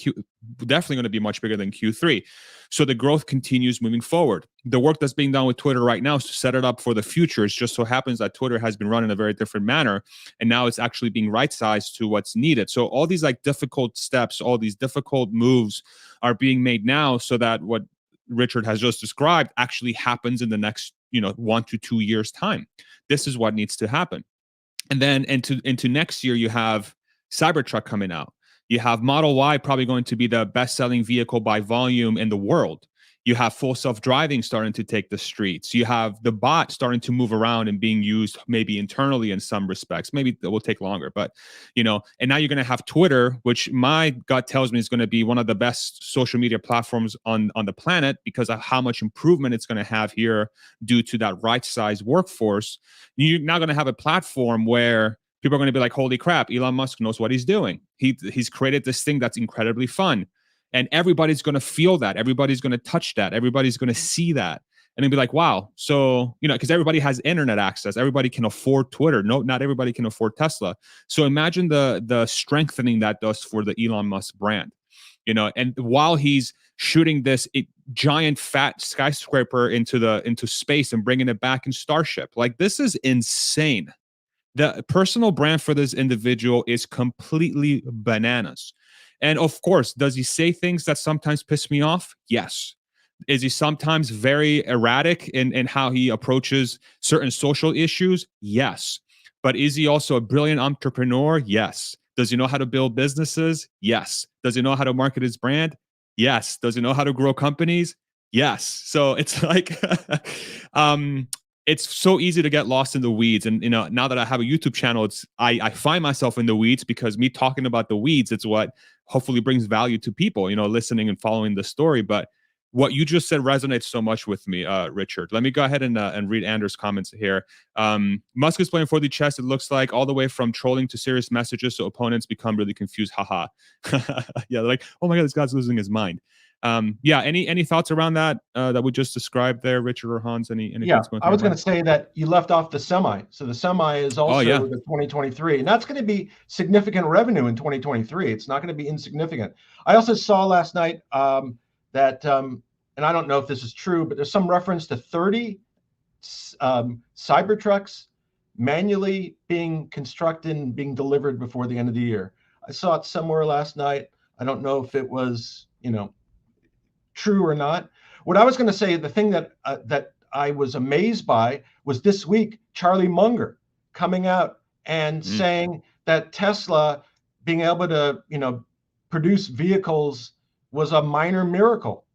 definitely going to be much bigger than Q3. So the growth continues moving forward. The work that's being done with Twitter right now is to set it up for the future. It just so happens that Twitter has been run in a very different manner, and now it's actually being right-sized to what's needed. So all these like difficult steps, all these difficult moves are being made now so that what Richard has just described actually happens in the next 1 to 2 years time. This is what needs to happen. And then into next year, you have Cybertruck coming out. You have Model Y probably going to be the best-selling vehicle by volume in the world. You have full self-driving starting to take the streets. You have the bot starting to move around and being used maybe internally in some respects. Maybe it will take longer, but and now you're going to have Twitter, which my gut tells me is going to be one of the best social media platforms on the planet because of how much improvement it's going to have here due to that right-sized workforce. You're now going to have a platform where people are going to be like, holy crap, Elon Musk knows what he's doing. He's created this thing that's incredibly fun. And everybody's going to feel that. Everybody's going to touch that. Everybody's going to see that. And they'll be like, wow. So, because everybody has internet access. Everybody can afford Twitter. No, not everybody can afford Tesla. So imagine the strengthening that does for the Elon Musk brand. And while he's shooting this giant fat skyscraper into space and bringing it back in Starship, like this is insane. The personal brand for this individual is completely bananas. And of course, does he say things that sometimes piss me off? Yes. Is he sometimes very erratic in how he approaches certain social issues? Yes. But is he also a brilliant entrepreneur? Yes. Does he know how to build businesses? Yes. Does he know how to market his brand? Yes. Does he know how to grow companies? Yes. So it's like, it's so easy to get lost in the weeds. And, now that I have a YouTube channel, I find myself in the weeds because me talking about the weeds, it's what hopefully brings value to people, listening and following the story. But what you just said resonates so much with me, Richard. Let me go ahead and read Anders' comments here. Musk is playing 4D chess, it looks like, all the way from trolling to serious messages, so opponents become really confused. Haha. Yeah, they're like, oh my God, this guy's losing his mind. Yeah, any thoughts around that that we just described there, Richard or Hans? Any thoughts going I was through your going to say that you left off the semi. So the semi is also the 2023, and that's going to be significant revenue in 2023. It's not going to be insignificant. I also saw last night that, and I don't know if this is true, but there's some reference to 30 Cybertrucks manually being constructed and being delivered before the end of the year. I saw it somewhere last night. I don't know if it was, true or not. What I was going to say, the thing that I was amazed by was this week, Charlie Munger coming out and saying that Tesla being able to, produce vehicles was a minor miracle.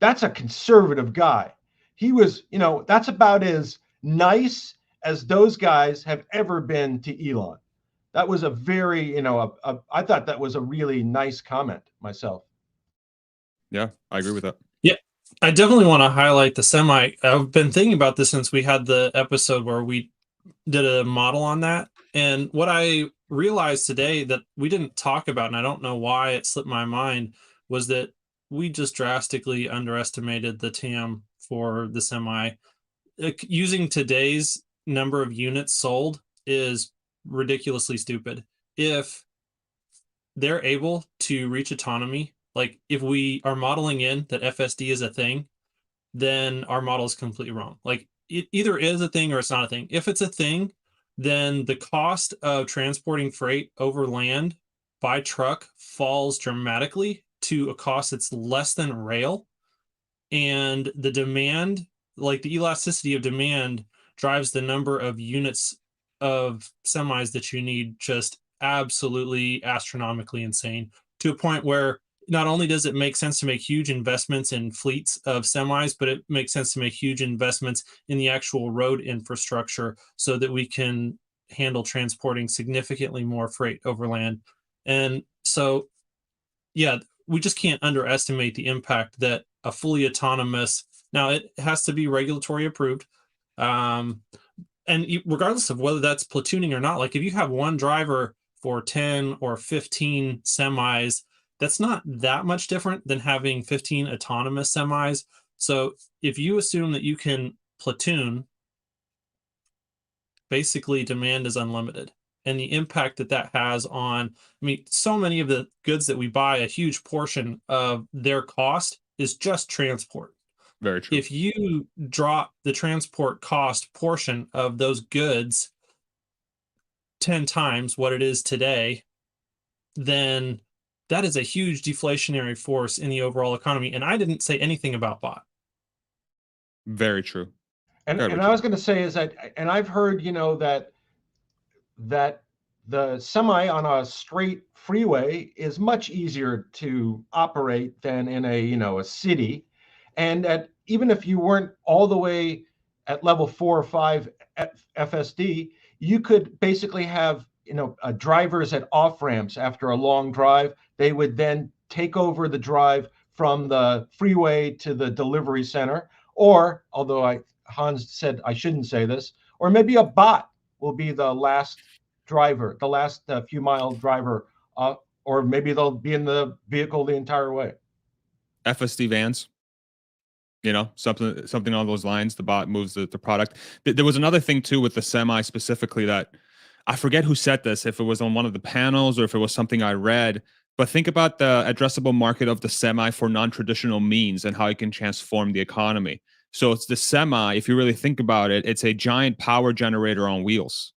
That's a conservative guy. He was, that's about as nice as those guys have ever been to Elon. That was a very, I thought that was a really nice comment myself. Yeah, I agree with that. Yeah, I definitely want to highlight the semi. I've been thinking about this since we had the episode where we did a model on that. And what I realized today that we didn't talk about, and I don't know why it slipped my mind, was that we just drastically underestimated the TAM for the semi. Using today's number of units sold is ridiculously stupid. If they're able to reach autonomy, like if we are modeling in that FSD is a thing, then our model is completely wrong. Like it either is a thing or it's not a thing. If it's a thing, then the cost of transporting freight over land by truck falls dramatically to a cost that's less than rail. And the demand, like the elasticity of demand, drives the number of units of semis that you need just absolutely astronomically insane, to a point where not only does it make sense to make huge investments in fleets of semis, but it makes sense to make huge investments in the actual road infrastructure so that we can handle transporting significantly more freight over land. And so, yeah, we just can't underestimate the impact that a fully autonomous, now it has to be regulatory approved. And regardless of whether that's platooning or not, like if you have one driver for 10 or 15 semis, that's not that much different than having 15 autonomous semis. So if you assume that you can platoon, basically demand is unlimited. And the impact that that has on, I mean, so many of the goods that we buy, a huge portion of their cost is just transport. Very true. If you drop the transport cost portion of those goods 10 times what it is today, then that is a huge deflationary force in the overall economy. And I didn't say anything about bot. Very true. And Very and true. I was going to say is that, and I've heard, that the semi on a straight freeway is much easier to operate than in a city, and that even if you weren't all the way at level 4 or 5 FSD, you could basically have drivers at off ramps after a long drive. They would then take over the drive from the freeway to the delivery center, or although Hans said I shouldn't say this, or maybe a bot will be the last driver, the last few mile driver, or maybe they'll be in the vehicle the entire way. FSD vans, something along those lines. The bot moves the product. There was another thing too with the semi specifically that I forget who said this, if it was on one of the panels or if it was something I read, but think about the addressable market of the semi for non-traditional means and how it can transform the economy. So it's the semi, if you really think about it, it's a giant power generator on wheels.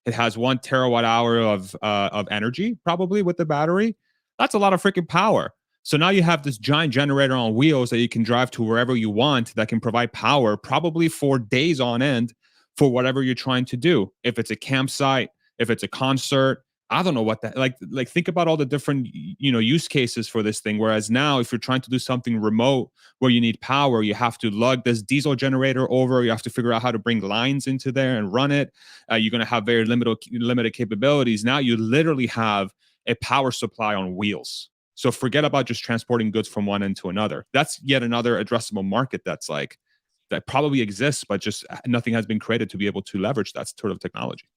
It has 1 terawatt hour of energy, probably with the battery. That's a lot of freaking power. So now you have this giant generator on wheels that you can drive to wherever you want that can provide power, probably for days on end for whatever you're trying to do. If it's a campsite, if it's a concert, I don't know what that like think about all the different use cases for this thing. Whereas now, if you're trying to do something remote where you need power, you have to lug this diesel generator over. You have to figure out how to bring lines into there and run it. You're going to have very limited capabilities. Now you literally have a power supply on wheels. So forget about just transporting goods from one end to another. That's yet another addressable market that probably exists, but just nothing has been created to be able to leverage that sort of technology.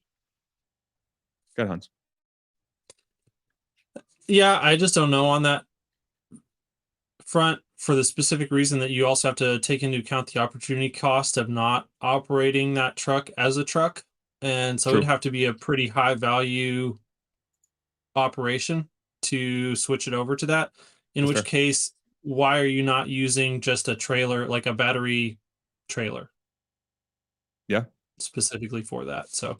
Go ahead, Hans. Yeah, I just don't know on that front, for the specific reason that you also have to take into account the opportunity cost of not operating that truck as a truck. And so it'd have to be a pretty high value operation to switch it over to that. In which case, why are you not using just a trailer, like a battery trailer? Yeah. Specifically for that. So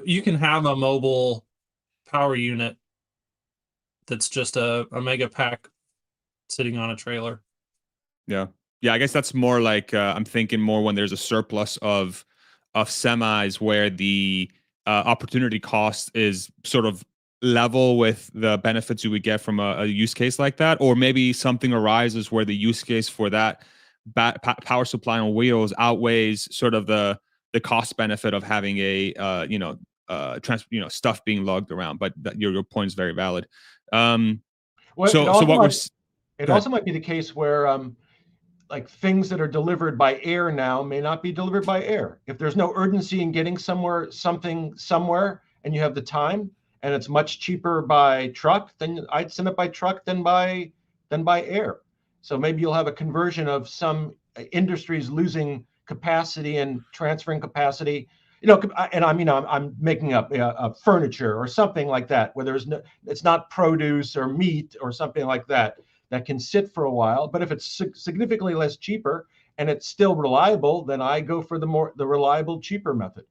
you can have a mobile power unit that's just a mega pack sitting on a trailer. Yeah. I guess that's more like I'm thinking more when there's a surplus of semis where the opportunity cost is sort of level with the benefits you would get from a use case like that, or maybe something arises where the use case for that power supply on wheels outweighs sort of the cost benefit of having a stuff being lugged around. But your point is very valid. It also might be the case where like things that are delivered by air now may not be delivered by air. If there's no urgency in getting something somewhere, and you have the time, and it's much cheaper by truck, then I'd send it by truck than by air. So maybe you'll have a conversion of some industries losing capacity and transferring capacity. And I'm making up furniture or something like that, where it's not produce or meat or something like that can sit for a while. But if it's significantly less cheaper and it's still reliable, then I go for the reliable, cheaper method.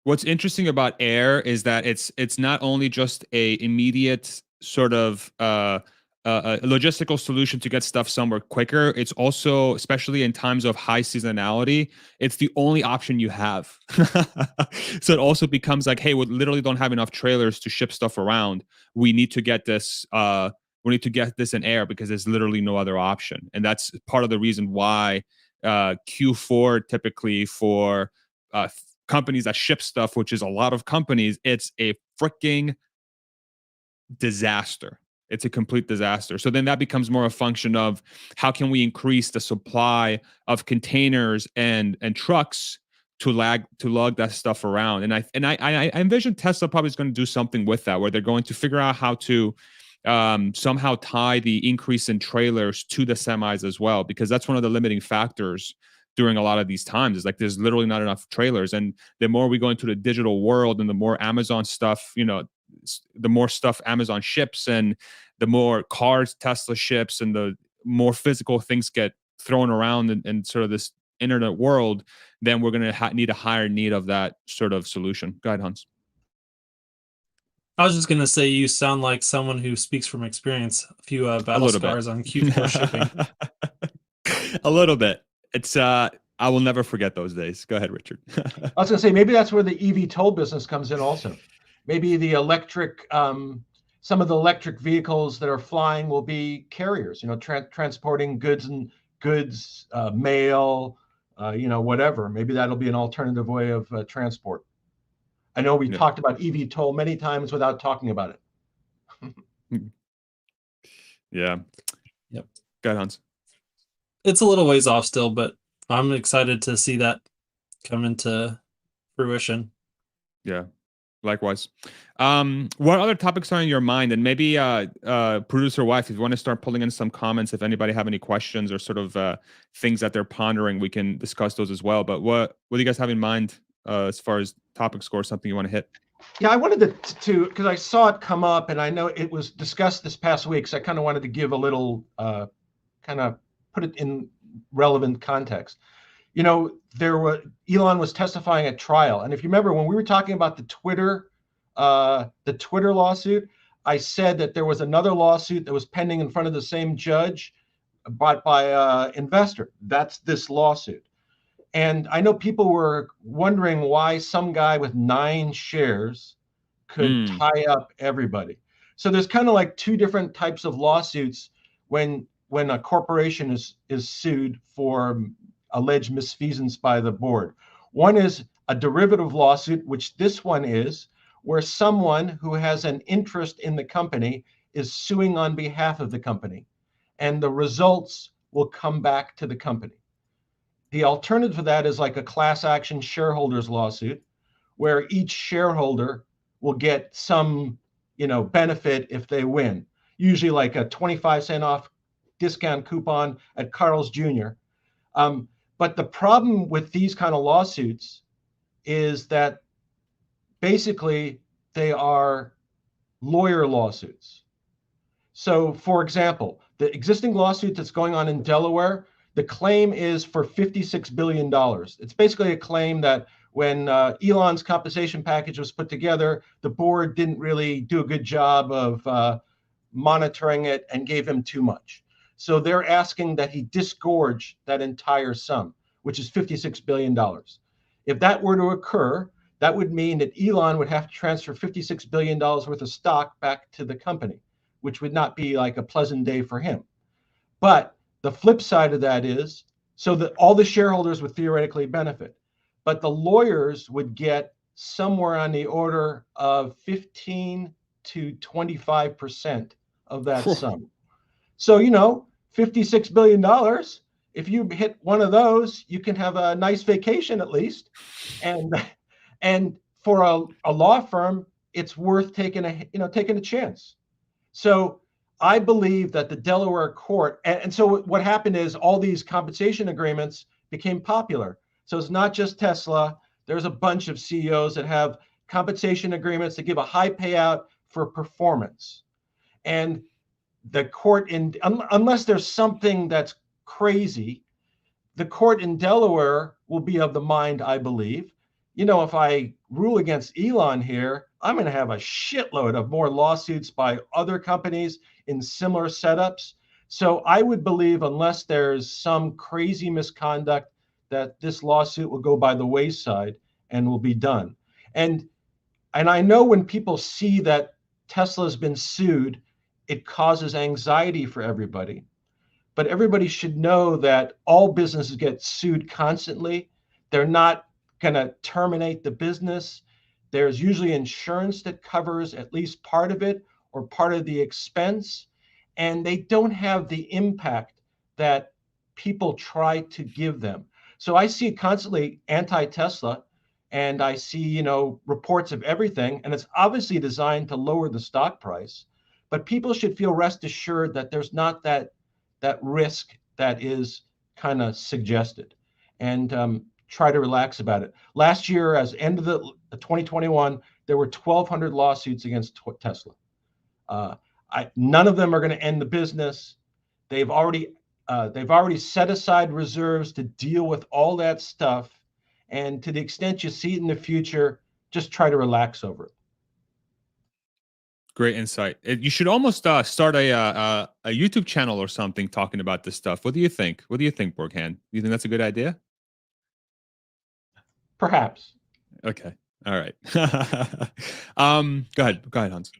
What's interesting about air is that it's not only just a immediate sort of a logistical solution to get stuff somewhere quicker. It's also, especially in times of high seasonality, it's the only option you have. So it also becomes like, hey, we literally don't have enough trailers to ship stuff around. We need to get this. We need to get this in air because there's literally no other option, and that's part of the reason why Q4 typically for companies that ship stuff, which is a lot of companies, it's a freaking disaster. It's a complete disaster. So then that becomes more a function of how can we increase the supply of containers and trucks to lug that stuff around. And I envision Tesla probably is going to do something with that, where they're going to figure out how to somehow tie the increase in trailers to the semis as well, because that's one of the limiting factors during a lot of these times. Is like there's literally not enough trailers, and the more we go into the digital world and the more Amazon stuff, the more stuff Amazon ships and the more cars Tesla ships and the more physical things get thrown around in sort of this internet world, then we're going to need a higher need of that sort of solution. Go ahead, Hans. I was just going to say, you sound like someone who speaks from experience. A few battle scars on Q4 shipping. A little bit. It's I will never forget those days. Go ahead, Richard. I was going to say, maybe that's where the EV toll business comes in also. Maybe the electric, some of the electric vehicles that are flying will be carriers, transporting goods, mail, whatever. Maybe that'll be an alternative way of transport. I know we talked about EV toll many times without talking about it. Yeah. Yep. Go ahead, Hans. It's a little ways off still, but I'm excited to see that come into fruition. Yeah. Likewise. What other topics are in your mind? And maybe producer wife, if you want to start pulling in some comments, if anybody have any questions or sort of things that they're pondering, we can discuss those as well. But what do you guys have in mind as far as topic score, something you want to hit? Yeah, I wanted to because I saw it come up, and I know it was discussed this past week, so I kind of wanted to give a little kind of put it in relevant context. Elon was testifying at trial, and if you remember when we were talking about the Twitter lawsuit, I said that there was another lawsuit that was pending in front of the same judge, brought by investor. That's this lawsuit. And I know people were wondering why some guy with 9 shares could tie up everybody. So there's kind of like 2 different types of lawsuits when a corporation is sued for alleged misfeasance by the board. One is a derivative lawsuit, which this one is, where someone who has an interest in the company is suing on behalf of the company, and the results will come back to the company. The alternative to that is like a class action shareholders lawsuit, where each shareholder will get some, benefit if they win, usually like a 25-cent off discount coupon at Carl's Jr. But the problem with these kind of lawsuits is that basically they are lawyer lawsuits. So, for example, the existing lawsuit that's going on in Delaware, the claim is for $56 billion. It's basically a claim that when Elon's compensation package was put together, the board didn't really do a good job of monitoring it and gave him too much. So they're asking that he disgorge that entire sum, which is $56 billion. If that were to occur, that would mean that Elon would have to transfer $56 billion worth of stock back to the company, which would not be like a pleasant day for him. But the flip side of that is, so that all the shareholders would theoretically benefit, but the lawyers would get somewhere on the order of 15 to 25% of that sum. So, $56 billion, if you hit one of those, you can have a nice vacation at least. And for a law firm, it's worth taking a chance. So I believe that the Delaware court, and so what happened is all these compensation agreements became popular. So it's not just Tesla. There's a bunch of CEOs that have compensation agreements that give a high payout for performance. And the court unless there's something that's crazy, the court in Delaware will be of the mind, I believe, if I rule against Elon here, I'm going to have a shitload of more lawsuits by other companies in similar setups. So I would believe, unless there's some crazy misconduct, that this lawsuit will go by the wayside and will be done. And I know when people see that Tesla's been sued, it causes anxiety for everybody. But everybody should know that all businesses get sued constantly. They're not going to terminate the business. There's usually insurance that covers at least part of it, or part of the expense, and they don't have the impact that people try to give them. So I see constantly anti-Tesla, and I see, reports of everything, and it's obviously designed to lower the stock price. But people should feel rest assured that there's not that risk that is kind of suggested, and try to relax about it. Last year, as end of the 2021, there were 1,200 lawsuits against Tesla. None of them are going to end the business. They've already set aside reserves to deal with all that stuff. And to the extent you see it in the future, just try to relax over it. Great insight. You should almost start a YouTube channel or something talking about this stuff. What do you think? What do you think, Borghan? You think that's a good idea? Perhaps. Okay. All right. Go ahead, Hans.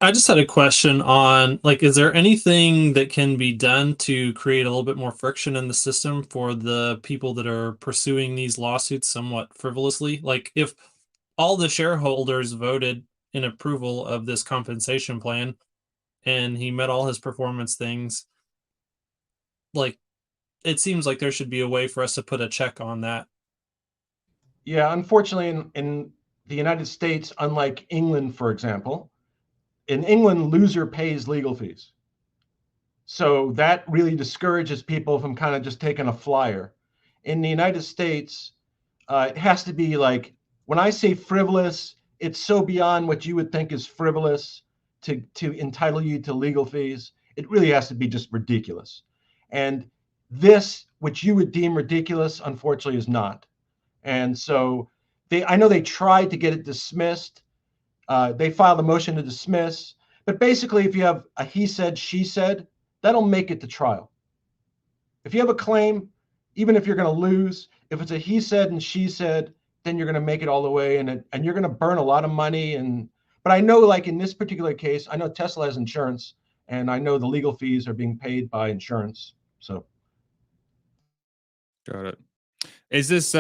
I just had a question on, is there anything that can be done to create a little bit more friction in the system for the people that are pursuing these lawsuits somewhat frivolously? Like, if all the shareholders voted in approval of this compensation plan and he met all his performance things, it seems like there should be a way for us to put a check on that. Yeah, unfortunately, in the United States, unlike England, for example, in England, loser pays legal fees. So that really discourages people from kind of just taking a flyer. In the United States, it has to be like, when I say frivolous, it's so beyond what you would think is frivolous to entitle you to legal fees. It really has to be just ridiculous. And this, which you would deem ridiculous, unfortunately is not. And so I know they tried to get it dismissed. They filed a motion to dismiss. But basically, if you have a he said, she said, that'll make it to trial. If you have a claim, even if you're going to lose, if it's a he said and she said, then you're going to make it all the way, and you're going to burn a lot of money. But I know, like in this particular case, I know Tesla has insurance, and I know the legal fees are being paid by insurance. So, got it. Is this?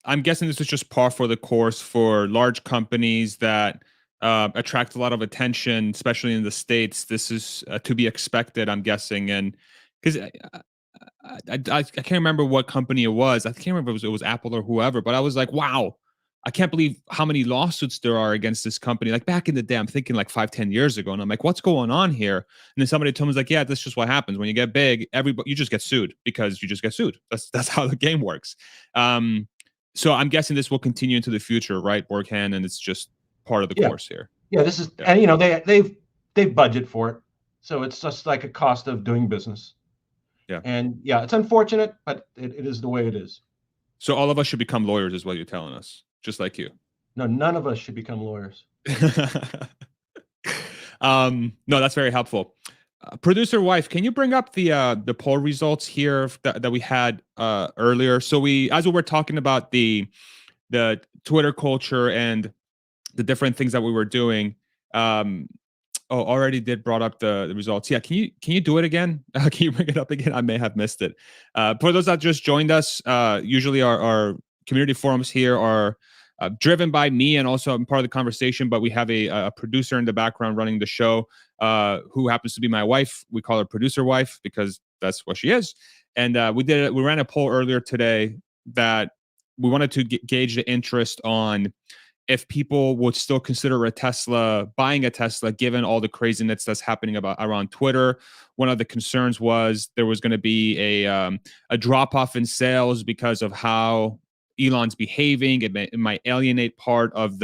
I'm guessing this is just par for the course for large companies that attract a lot of attention, especially in the States. This is to be expected, I'm guessing, and because I can't remember what company it was. I can't remember if it was Apple or whoever, but I was like, wow, I can't believe how many lawsuits there are against this company. Like back in the day, I'm thinking like 5-10 years ago, and I'm like, what's going on here? And then somebody told me, like, yeah, that's just what happens when you get big. You just get sued because you just get sued. That's how the game works. So I'm guessing this will continue into the future, right, Borghan? And it's just part of the course here. Yeah, this is, and they've budget for it, so it's just like a cost of doing business. Yeah. And yeah, it's unfortunate, but it is the way it is. So all of us should become lawyers, is what you're telling us, just like you. No, none of us should become lawyers. No, that's very helpful. Producer wife, can you bring up the poll results here that we had earlier? So as we were talking about the Twitter culture and the different things that we were doing. Already did brought up the results. Yeah, can you do it again? Can you bring it up again? I may have missed it. For those that just joined us, usually our community forums here are driven by me, and also I'm part of the conversation, but we have a producer in the background running the show who happens to be my wife. We call her producer wife because that's what she is. And we ran a poll earlier today that we wanted to gauge the interest on if people would still consider buying a Tesla, given all the craziness that's happening around Twitter. One of the concerns was there was going to be a drop off in sales because of how Elon's behaving. It might alienate part of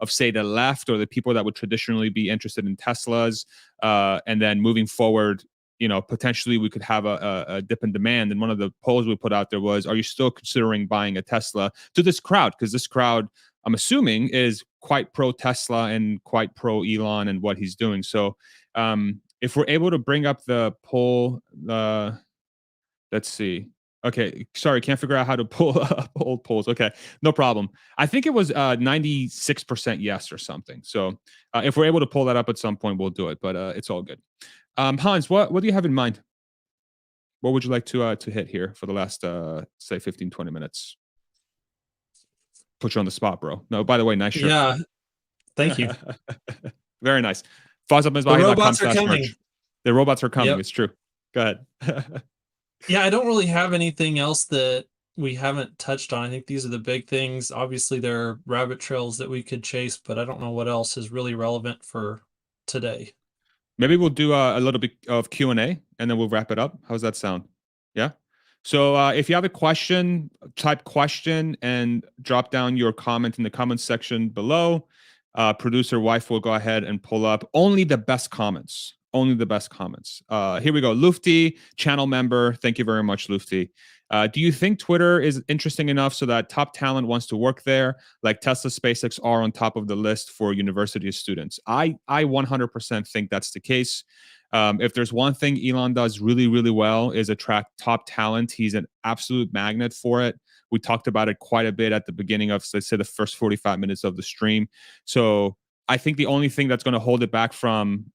say the left or the people that would traditionally be interested in Teslas. And then moving forward, potentially we could have a dip in demand. And one of the polls we put out there was, are you still considering buying a Tesla, to this crowd? Because this crowd, I'm assuming, is quite pro Tesla and quite pro Elon and what he's doing. So if we're able to bring up the poll, let's see. Okay, sorry, can't figure out how to pull up old polls. Okay, no problem. I think it was 96% yes or something. So if we're able to pull that up at some point, we'll do it. But it's all good. Hans, what do you have in mind? What would you like to hit here for the last say 15, 20 minutes? Put you on the spot, bro. No, by the way, nice shirt. Yeah, thank you. Very nice. The robots are coming. merch. The robots are coming. Yep. It's true. Go ahead. Yeah, I don't really have anything else that we haven't touched on. I think these are the big things. Obviously, there are rabbit trails that we could chase, but I don't know what else is really relevant for today. Maybe we'll do a little bit of Q&A and then we'll wrap it up. How's that sound? Yeah. So if you have a question, type question and drop down your comment in the comment section below. Producer wife will go ahead and pull up only the best comments. Only the best comments. Here we go. Lufty, channel member. Thank you very much, Lufty. Do you think Twitter is interesting enough so that top talent wants to work there, like Tesla, SpaceX are on top of the list for university students? I 100% think that's the case. If there's one thing Elon does really, really well is attract top talent. He's an absolute magnet for it. We talked about it quite a bit at the beginning of, let's say, the first 45 minutes of the stream. So I think the only thing that's going to hold it back from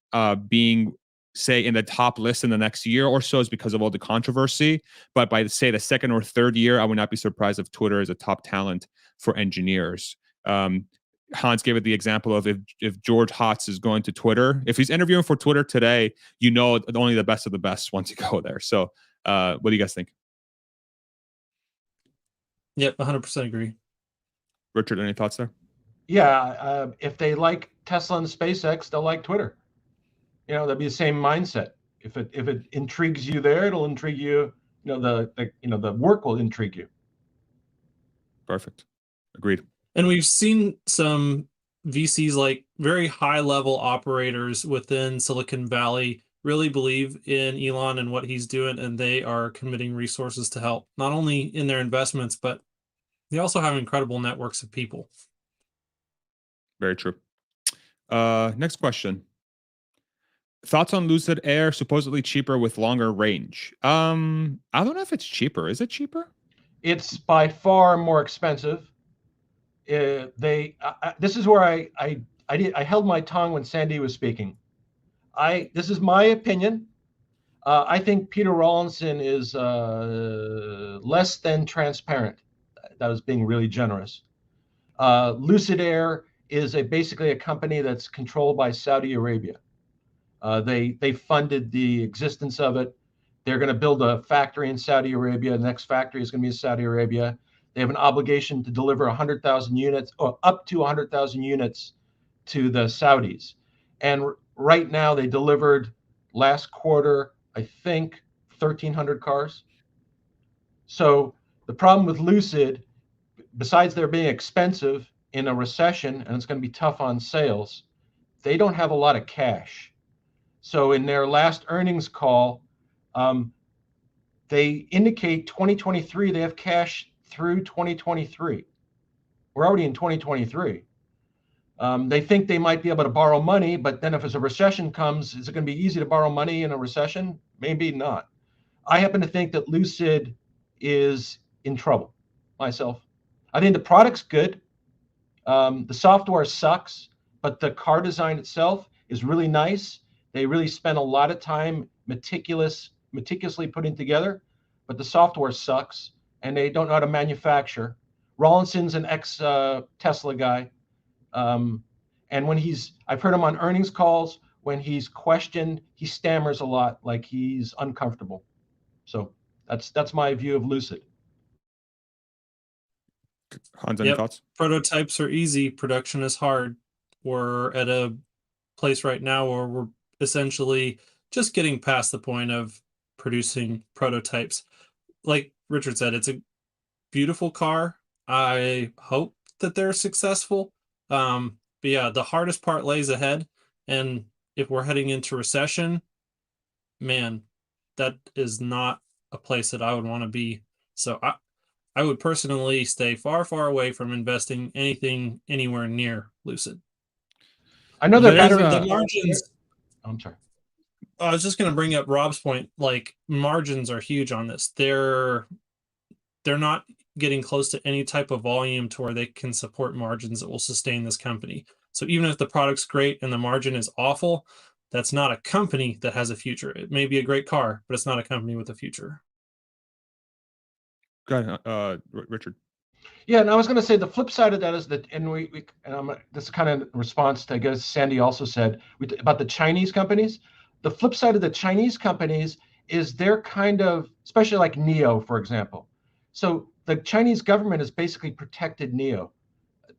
being, say, in the top list in the next year or so is because of all the controversy. But by, say, the second or third year, I would not be surprised if Twitter is a top talent for engineers. Hans gave it the example of if George Hotz is going to Twitter, if he's interviewing for Twitter today, you know only the best of the best want to go there. So what do you guys think? Yep, 100% agree. Richard, any thoughts there? Yeah, if they like Tesla and SpaceX, they'll like Twitter. You know, that'd be the same mindset. If it intrigues you there, it'll intrigue you. You know, the work will intrigue you. Perfect. Agreed. And we've seen some VCs, like very high level operators within Silicon Valley, really believe in Elon and what he's doing, and they are committing resources to help, not only in their investments, but they also have incredible networks of people. Very true. Next question. Thoughts on Lucid Air, supposedly cheaper with longer range? I don't know if it's cheaper. Is it cheaper? It's by far more expensive. This is where I held my tongue when Sandy was speaking. This is my opinion. I think Peter Rawlinson is less than transparent. That was being really generous. Lucid Air is basically a company that's controlled by Saudi Arabia. They funded the existence of it. They're going to build a factory in Saudi Arabia. The next factory is going to be in Saudi Arabia. They have an obligation to deliver 100,000 units, or up to 100,000 units, to the Saudis. And right now, they delivered last quarter, I think, 1,300 cars. So the problem with Lucid, besides their being expensive in a recession, and it's going to be tough on sales, they don't have a lot of cash. So in their last earnings call, they indicate 2023, they have cash through 2023. We're already in 2023. They think they might be able to borrow money, but then if a recession comes, is it going to be easy to borrow money in a recession? Maybe not. I happen to think that Lucid is in trouble myself. I think the product's good. The software sucks, but the car design itself is really nice. They really spent a lot of time meticulously putting together, but the software sucks and they don't know how to manufacture. Rawlinson's an ex-Tesla guy. And when I've heard him on earnings calls, when he's questioned, he stammers a lot, like he's uncomfortable. So that's my view of Lucid. Hans, any thoughts? Prototypes are easy. Production is hard. We're at a place right now where we're essentially just getting past the point of producing prototypes. Like Richard said, it's a beautiful car. I hope that they're successful. But yeah, the hardest part lays ahead. And if we're heading into recession, man, that is not a place that I would want to be. So I would personally stay far, far away from investing anything anywhere near Lucid. I know that the margins. I'm sorry. I was just going to bring up Rob's point. Like, margins are huge on this. They're not getting close to any type of volume to where they can support margins that will sustain this company. So even if the product's great and the margin is awful, that's not a company that has a future. It may be a great car, but it's not a company with a future. Go ahead, Richard. Yeah, and I was going to say the flip side of that is that, and this is kind of in response to, I guess, Sandy also said about the Chinese companies. The flip side of the Chinese companies is they're kind of, especially like NEO, for example. So the Chinese government has basically protected NEO.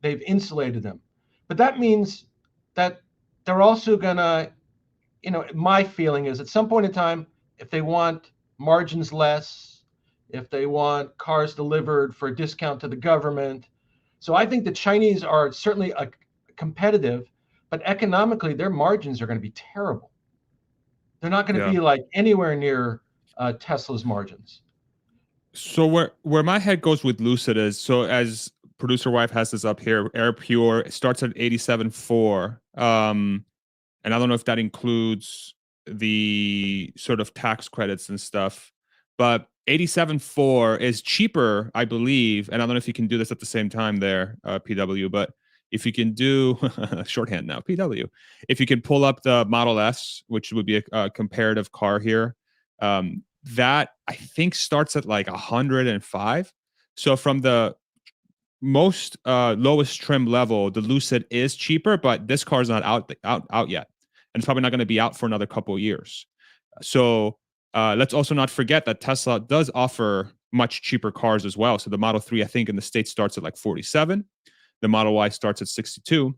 They've insulated them. But that means that they're also going to, my feeling is at some point in time, if they want margins less, if they want cars delivered for a discount to the government. So I think the Chinese are certainly competitive, but economically their margins are going to be terrible. They're not going to be like anywhere near Tesla's margins. So where my head goes with Lucid is, so as producer wife has this up here, Air Pure starts at 87.4. And I don't know if that includes the sort of tax credits and stuff, but 87.4 is cheaper, I believe. And I don't know if you can do this at the same time there, PW, but if you can do shorthand now, PW, if you can pull up the Model S, which would be a comparative car here, that I think starts at like 105. So from the most lowest trim level, the Lucid is cheaper, but this car is not out yet, and it's probably not going to be out for another couple of years. So let's also not forget that Tesla does offer much cheaper cars as well. So the Model 3, I think, in the States starts at like 47. The Model Y starts at 62.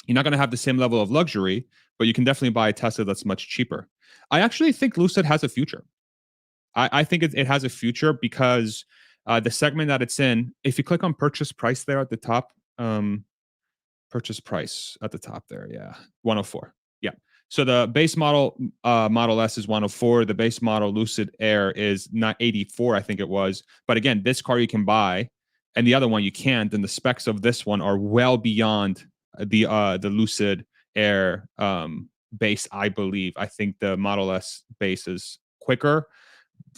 You're not going to have the same level of luxury, but you can definitely buy a Tesla that's much cheaper. I actually think Lucid has a future. I think it has a future because the segment that it's in, if you click on purchase price there at the top, purchase price at the top there, 104. Yeah. So the base model Model S is 104. The base model Lucid Air is not 84, I think it was. But again, this car you can buy, and the other one you can't. And the specs of this one are well beyond the Lucid Air base, I believe. I think the Model S base is quicker,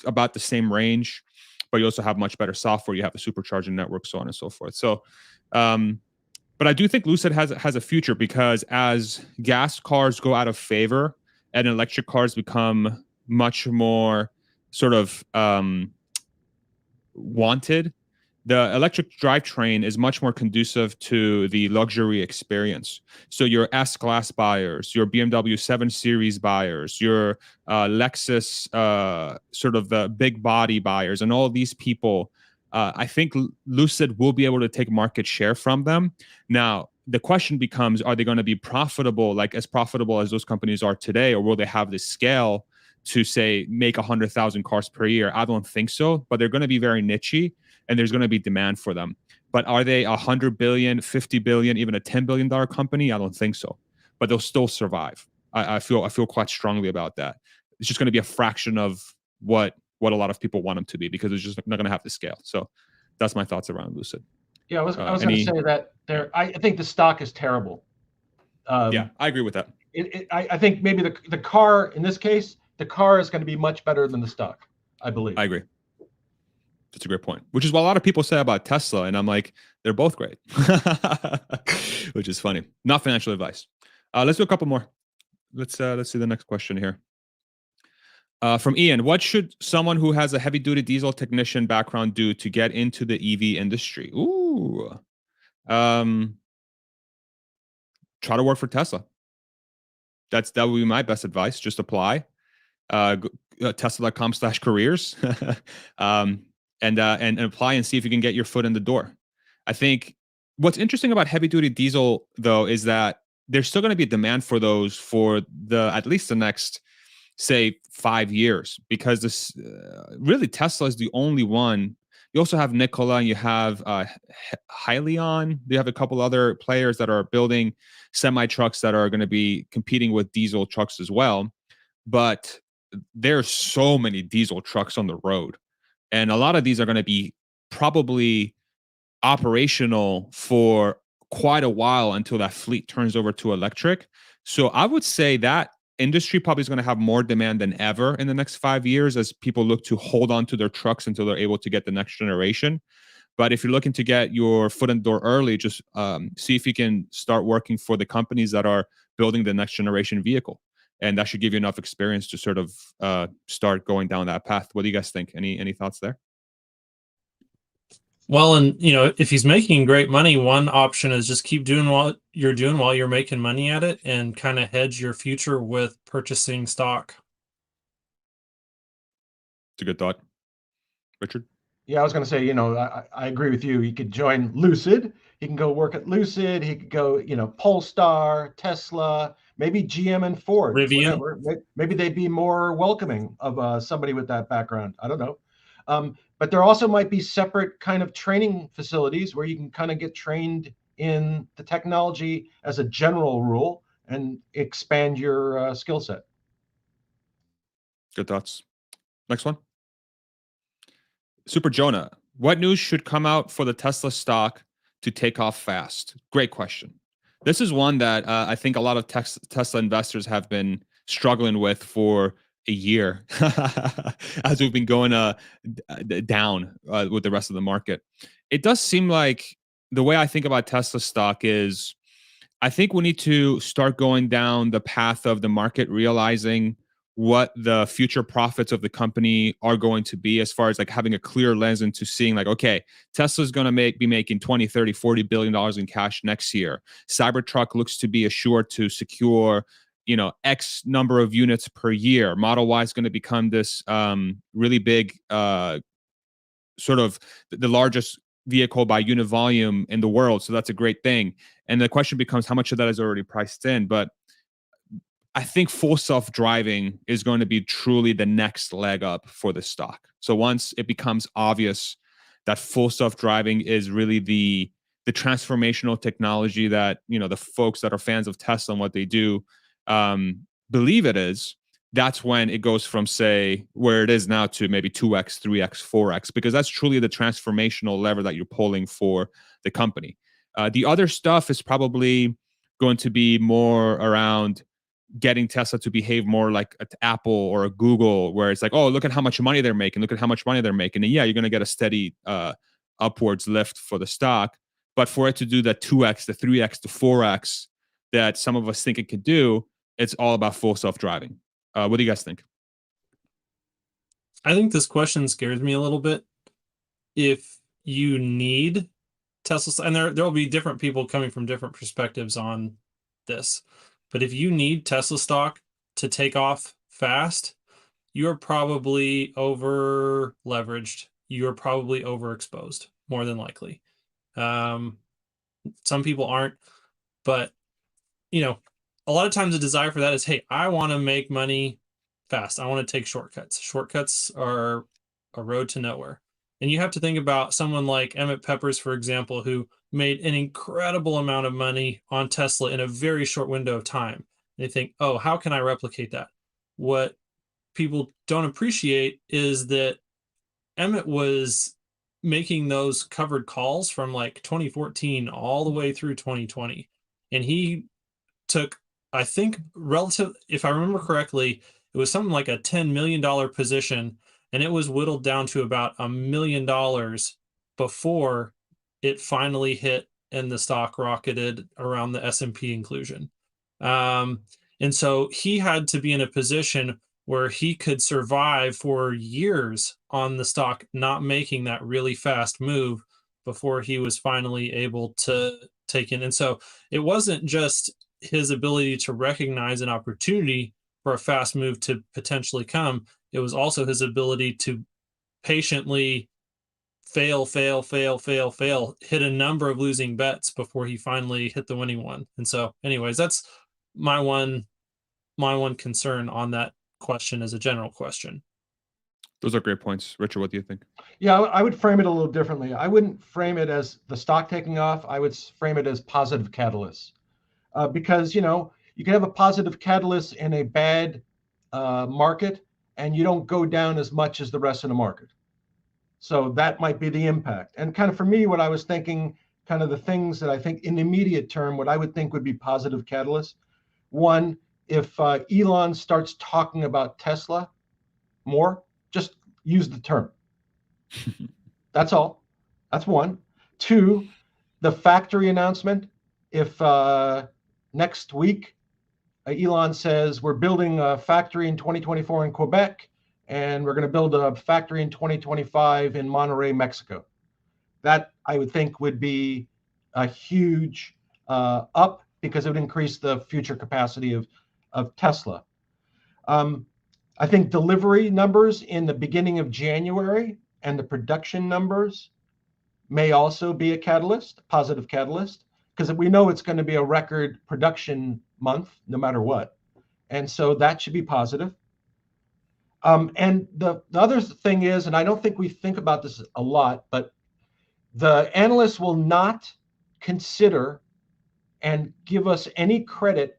about the same range, but you also have much better software. You have the supercharging network, so on and so forth. So, but I do think Lucid has a future because as gas cars go out of favor and electric cars become much more sort of wanted, the electric drivetrain is much more conducive to the luxury experience. So your S-Class buyers, your BMW 7 Series buyers, your Lexus sort of the big body buyers, and all of these people, I think Lucid will be able to take market share from them. Now, the question becomes, are they going to be profitable, like as profitable as those companies are today, or will they have the scale to, say, make 100,000 cars per year? I don't think so, but they're going to be very niche-y, and there's going to be demand for them. But are they 100 billion, 50 billion, even a $10 billion company? I don't think so. But they'll still survive. I feel quite strongly about that. It's just going to be a fraction of what a lot of people want them to be because it's just not going to have the scale. So that's my thoughts around Lucid. Yeah, I was going to say that I think the stock is terrible. Yeah, I agree with that. I think maybe the car, in this case, the car is going to be much better than the stock, I believe. I agree. That's a great point, which is what a lot of people say about Tesla. And I'm like, they're both great, which is funny. Not financial advice. Let's do a couple more. Let's see the next question here. From Ian, what should someone who has a heavy-duty diesel technician background do to get into the EV industry? Ooh. Try to work for Tesla. That would be my best advice. Just apply. Tesla.com/careers. And apply and see if you can get your foot in the door. I think what's interesting about heavy-duty diesel, though, is that there's still going to be a demand for those for at least the next, say, 5 years, because this really Tesla is the only one. You also have Nikola, and you have Hyliion. You have a couple other players that are building semi-trucks that are going to be competing with diesel trucks as well. But there's so many diesel trucks on the road. And a lot of these are going to be probably operational for quite a while until that fleet turns over to electric. So I would say that industry probably is going to have more demand than ever in the next 5 years as people look to hold on to their trucks until they're able to get the next generation. But if you're looking to get your foot in the door early, just see if you can start working for the companies that are building the next generation vehicle. And that should give you enough experience to sort of start going down that path. What do you guys think? Any thoughts there? Well, and if he's making great money, one option is just keep doing what you're doing while you're making money at it, and kind of hedge your future with purchasing stock. It's a good thought. Richard? Yeah, I was going to say, I agree with you. He could join Lucid. He can go work at Lucid. He could go, Polestar, Tesla, maybe GM and Ford, Rivian. whatever. Maybe they'd be more welcoming of somebody with that background. I don't know. But there also might be separate kind of training facilities where you can kind of get trained in the technology as a general rule and expand your skill set. Good thoughts. Next one. Super Jonah, what news should come out for the Tesla stock to take off fast? Great question. This is one that I think a lot of Tesla investors have been struggling with for a year as we've been going down with the rest of the market. It does seem like the way I think about Tesla stock is I think we need to start going down the path of the market realizing what the future profits of the company are going to be, as far as like having a clear lens into seeing like, okay, Tesla's going to be making 20, 30, 40 billion dollars in cash next year. Cybertruck looks to be assured to secure, X number of units per year. Model Y is going to become this really big, sort of the largest vehicle by unit volume in the world. So that's a great thing. And the question becomes how much of that is already priced in. But I think full self-driving is going to be truly the next leg up for the stock. So once it becomes obvious that full self-driving is really the transformational technology that, the folks that are fans of Tesla and what they do believe it is, that's when it goes from, say, where it is now to maybe 2x, 3x, 4x, because that's truly the transformational lever that you're pulling for the company. The other stuff is probably going to be more around getting Tesla to behave more like an Apple or a Google, where it's like, oh, look at how much money they're making. Look at how much money they're making. And yeah, you're going to get a steady upwards lift for the stock. But for it to do that 2x, the 3x, the 4x that some of us think it could do, it's all about full self-driving. What do you guys think? I think this question scares me a little bit. If you need Tesla, and there will be different people coming from different perspectives on this, but if you need Tesla stock to take off fast, you're probably over leveraged. You're probably overexposed, more than likely. Some people aren't, but a lot of times the desire for that is, hey, I want to make money fast. I want to take shortcuts. Shortcuts are a road to nowhere. And you have to think about someone like Emmett Peppers, for example, who made an incredible amount of money on Tesla in a very short window of time. They think, oh, how can I replicate that? What people don't appreciate is that Emmett was making those covered calls from like 2014 all the way through 2020. And he took, I think, if I remember correctly, it was something like a $10 million position, and it was whittled down to about $1 million before it finally hit and the stock rocketed around the S&P inclusion. And so he had to be in a position where he could survive for years on the stock, not making that really fast move before he was finally able to take in. And so it wasn't just his ability to recognize an opportunity for a fast move to potentially come. It was also his ability to patiently fail, hit a number of losing bets before he finally hit the winning one. And so anyways, that's my one concern on that question as a general question. Those are great points. Richard, what do you think? Yeah, I would frame it a little differently. I wouldn't frame it as the stock taking off. I would frame it as positive catalysts. Because, you can have a positive catalyst in a bad market, and you don't go down as much as the rest of the market. So that might be the impact. And kind of for me, what I was thinking, kind of the things that I think in the immediate term, what I would think would be positive catalysts. One, if Elon starts talking about Tesla more, just use the term. That's all. That's one. Two, the factory announcement. If next week Elon says we're building a factory in 2024 in Quebec, and we're going to build a factory in 2025 in Monterrey, Mexico. That I would think would be a huge up, because it would increase the future capacity of Tesla. I think delivery numbers in the beginning of January and the production numbers may also be a catalyst, positive catalyst, because we know it's going to be a record production month no matter what. And so that should be positive. And the other thing is, and I don't think we think about this a lot, but the analysts will not consider and give us any credit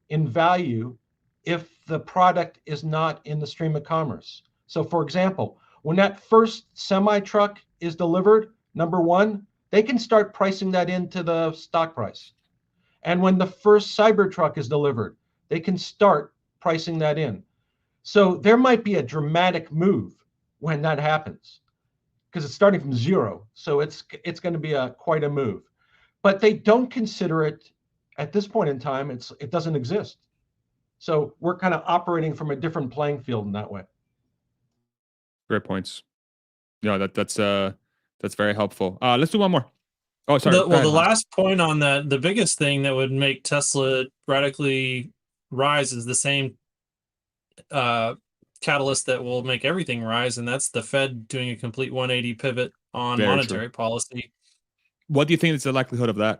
in value if the product is not in the stream of commerce. So for example, when that first semi-truck is delivered, number one, they can start pricing that into the stock price. And when the first Cybertruck is delivered, they can start pricing that in. So there might be a dramatic move when that happens, because it's starting from zero. So it's going to be quite a move. But they don't consider it at this point in time. It doesn't exist. So we're kind of operating from a different playing field in that way. Great points. Yeah, that's very helpful. Let's do one more. Oh, sorry. The last point on that, the biggest thing that would make Tesla radically rise is the same catalyst that will make everything rise, and that's the Fed doing a complete 180 pivot on monetary policy. What do you think is the likelihood of that?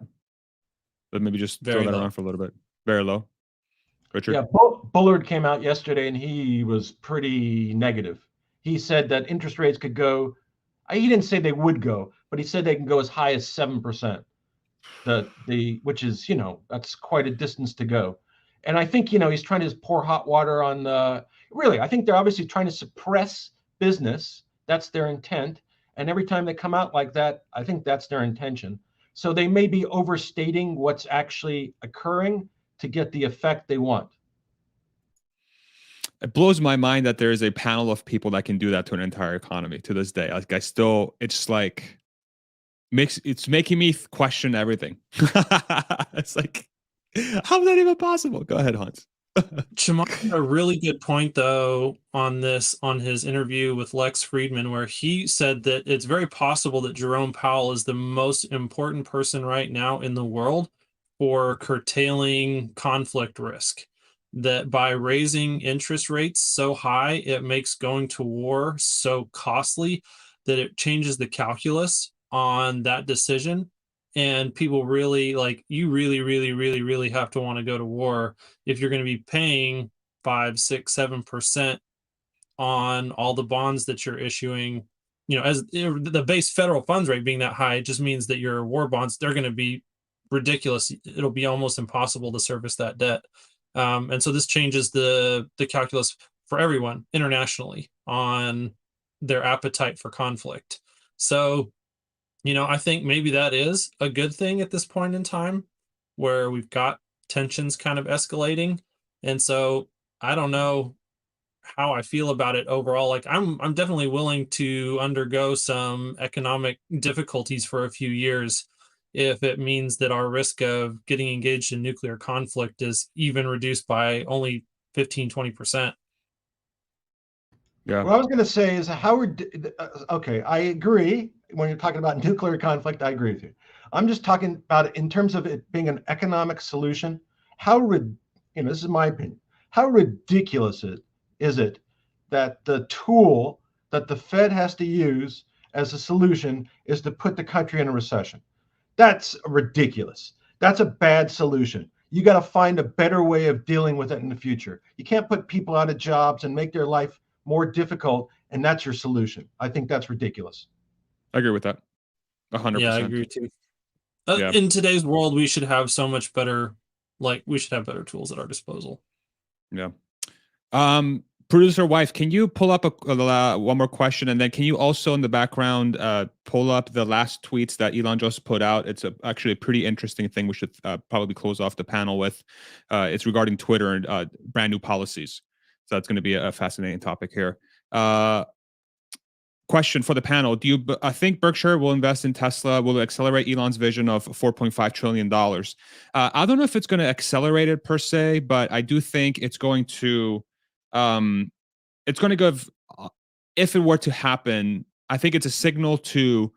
But maybe just throw that around for a little bit. Very low. Richard? Yeah, Bullard came out yesterday and he was pretty negative. He said that interest rates could go, he didn't say they would go, but he said they can go as high as 7%. Which is, that's quite a distance to go. And I think, he's trying to pour hot water on I think they're obviously trying to suppress business. That's their intent. And every time they come out like that, I think that's their intention. So they may be overstating what's actually occurring to get the effect they want. It blows my mind that there is a panel of people that can do that to an entire economy to this day. Like it's like it's making me question everything. It's like, how is that even possible? Go ahead, Hans. Chamath had a really good point though on his interview with Lex Friedman, where he said that it's very possible that Jerome Powell is the most important person right now in the world for curtailing conflict risk. That by raising interest rates so high, it makes going to war so costly that it changes the calculus on that decision. And people really you really have to want to go to war if you're going to be paying 5, 6, 7% on all the bonds that you're issuing. As the base federal funds rate being that high, it just means that your war bonds, they're going to be ridiculous. It'll be almost impossible to service that debt. And so this changes the calculus for everyone internationally on their appetite for conflict. So, I think maybe that is a good thing at this point in time, where we've got tensions kind of escalating. And so I don't know how I feel about it overall. I'm definitely willing to undergo some economic difficulties for a few years if it means that our risk of getting engaged in nuclear conflict is even reduced by only 15-20%. Yeah. What I was going to say is okay, I agree. When you're talking about nuclear conflict, I agree with you. I'm just talking about it in terms of it being an economic solution. This is my opinion. How ridiculous is it that the tool that the Fed has to use as a solution is to put the country in a recession? That's ridiculous. That's a bad solution. You got to find a better way of dealing with it in the future. You can't put people out of jobs and make their life more difficult, and that's your solution. I think that's ridiculous. I agree with that. 100%. Yeah, I agree too. In today's world, we should have so much better, we should have better tools at our disposal. Yeah. Producer wife, can you pull up one more question, and then can you also in the background pull up the last tweets that Elon just put out? It's actually a pretty interesting thing we should probably close off the panel with. It's regarding Twitter and brand new policies. So that's going to be a fascinating topic here. Question for the panel. Do you think Berkshire will invest in Tesla? Will it accelerate Elon's vision of $4.5 trillion? I don't know if it's going to accelerate it per se, but I do think it's going to give, if it were to happen, I think it's a signal to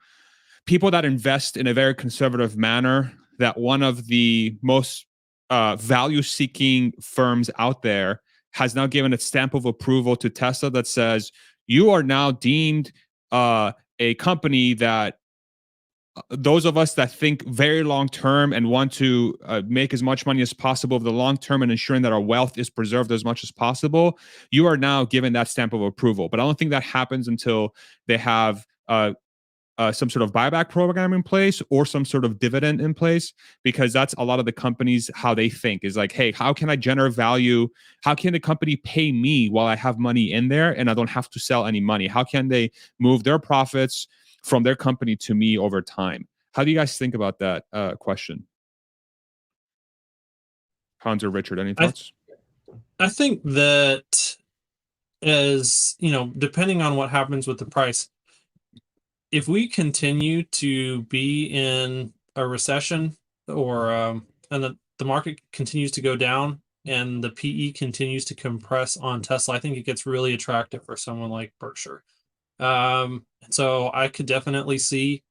people that invest in a very conservative manner, that one of the most value-seeking firms out there has now given its stamp of approval to Tesla that says you are now deemed a company that those of us that think very long term and want to make as much money as possible over the long term and ensuring that our wealth is preserved as much as possible, you are now given that stamp of approval. But I don't think that happens until they have some sort of buyback program in place or some sort of dividend in place, because that's a lot of the companies, how they think is like, hey, how can I generate value? How can the company pay me while I have money in there and I don't have to sell any money? How can they move their profits from their company to me over time? How do you guys think about that question? Hans or Richard, any thoughts? I think that, as you know, depending on what happens with the price, if we continue to be in a recession or and the market continues to go down and the PE continues to compress on Tesla, I think it gets really attractive for someone like Berkshire. So I could definitely see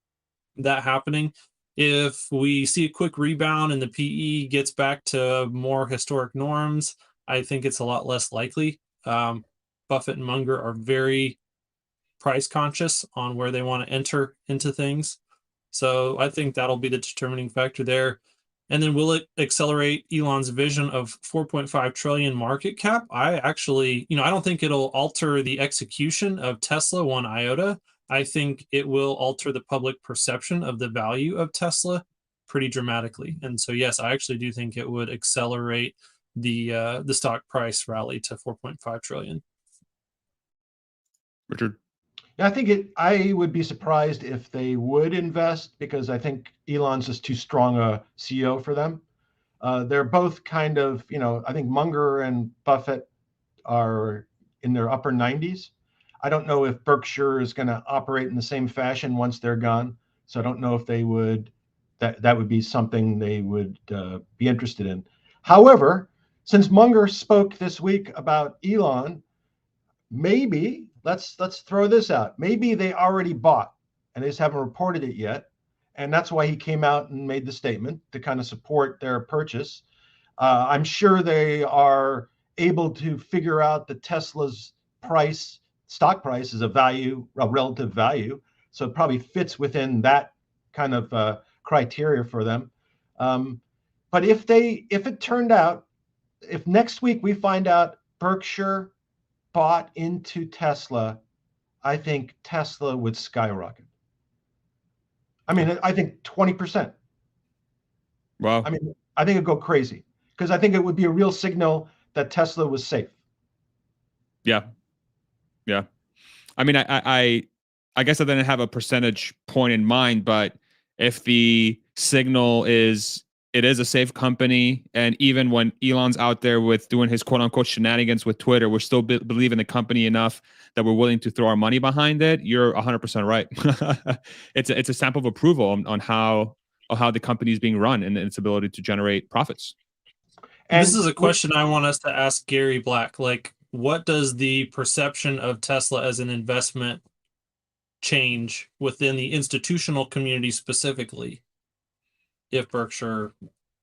that happening. If we see a quick rebound and the PE gets back to more historic norms, I think it's a lot less likely. Buffett and Munger are very price conscious on where they want to enter into things. So I think that'll be the determining factor there. And then will it accelerate Elon's vision of 4.5 trillion market cap? I actually, I don't think it'll alter the execution of Tesla one iota. I think it will alter the public perception of the value of Tesla pretty dramatically. And so, yes, I actually do think it would accelerate the stock price rally to 4.5 trillion. Richard? Yeah, I would be surprised if they would invest, because I think Elon's just too strong a CEO for them. They're both kind of, I think Munger and Buffett are in their upper 90s. I don't know if Berkshire is going to operate in the same fashion once they're gone. So I don't know if they would, that would be something they would be interested in. However, since Munger spoke this week about Elon, maybe let's throw this out. Maybe they already bought and they just haven't reported it yet. And that's why he came out and made the statement to kind of support their purchase. I'm sure they are able to figure out that Tesla's stock price is a relative value. So it probably fits within that kind of criteria for them. But if it turned out, if next week we find out Berkshire bought into Tesla, I think Tesla would skyrocket. I mean, I think 20%. Wow. I mean, I think it'd go crazy, because I think it would be a real signal that Tesla was safe. Yeah. Yeah. I mean, I guess I didn't have a percentage point in mind, but if the signal is it is a safe company, and even when Elon's out there with doing his quote unquote shenanigans with Twitter, we're still believe in the company enough that we're willing to throw our money behind it. You're 100% right. It's a stamp of approval on how the company is being run and its ability to generate profits. And this is a question I want us to ask Gary Black. Like, what does the perception of Tesla as an investment change within the institutional community specifically if Berkshire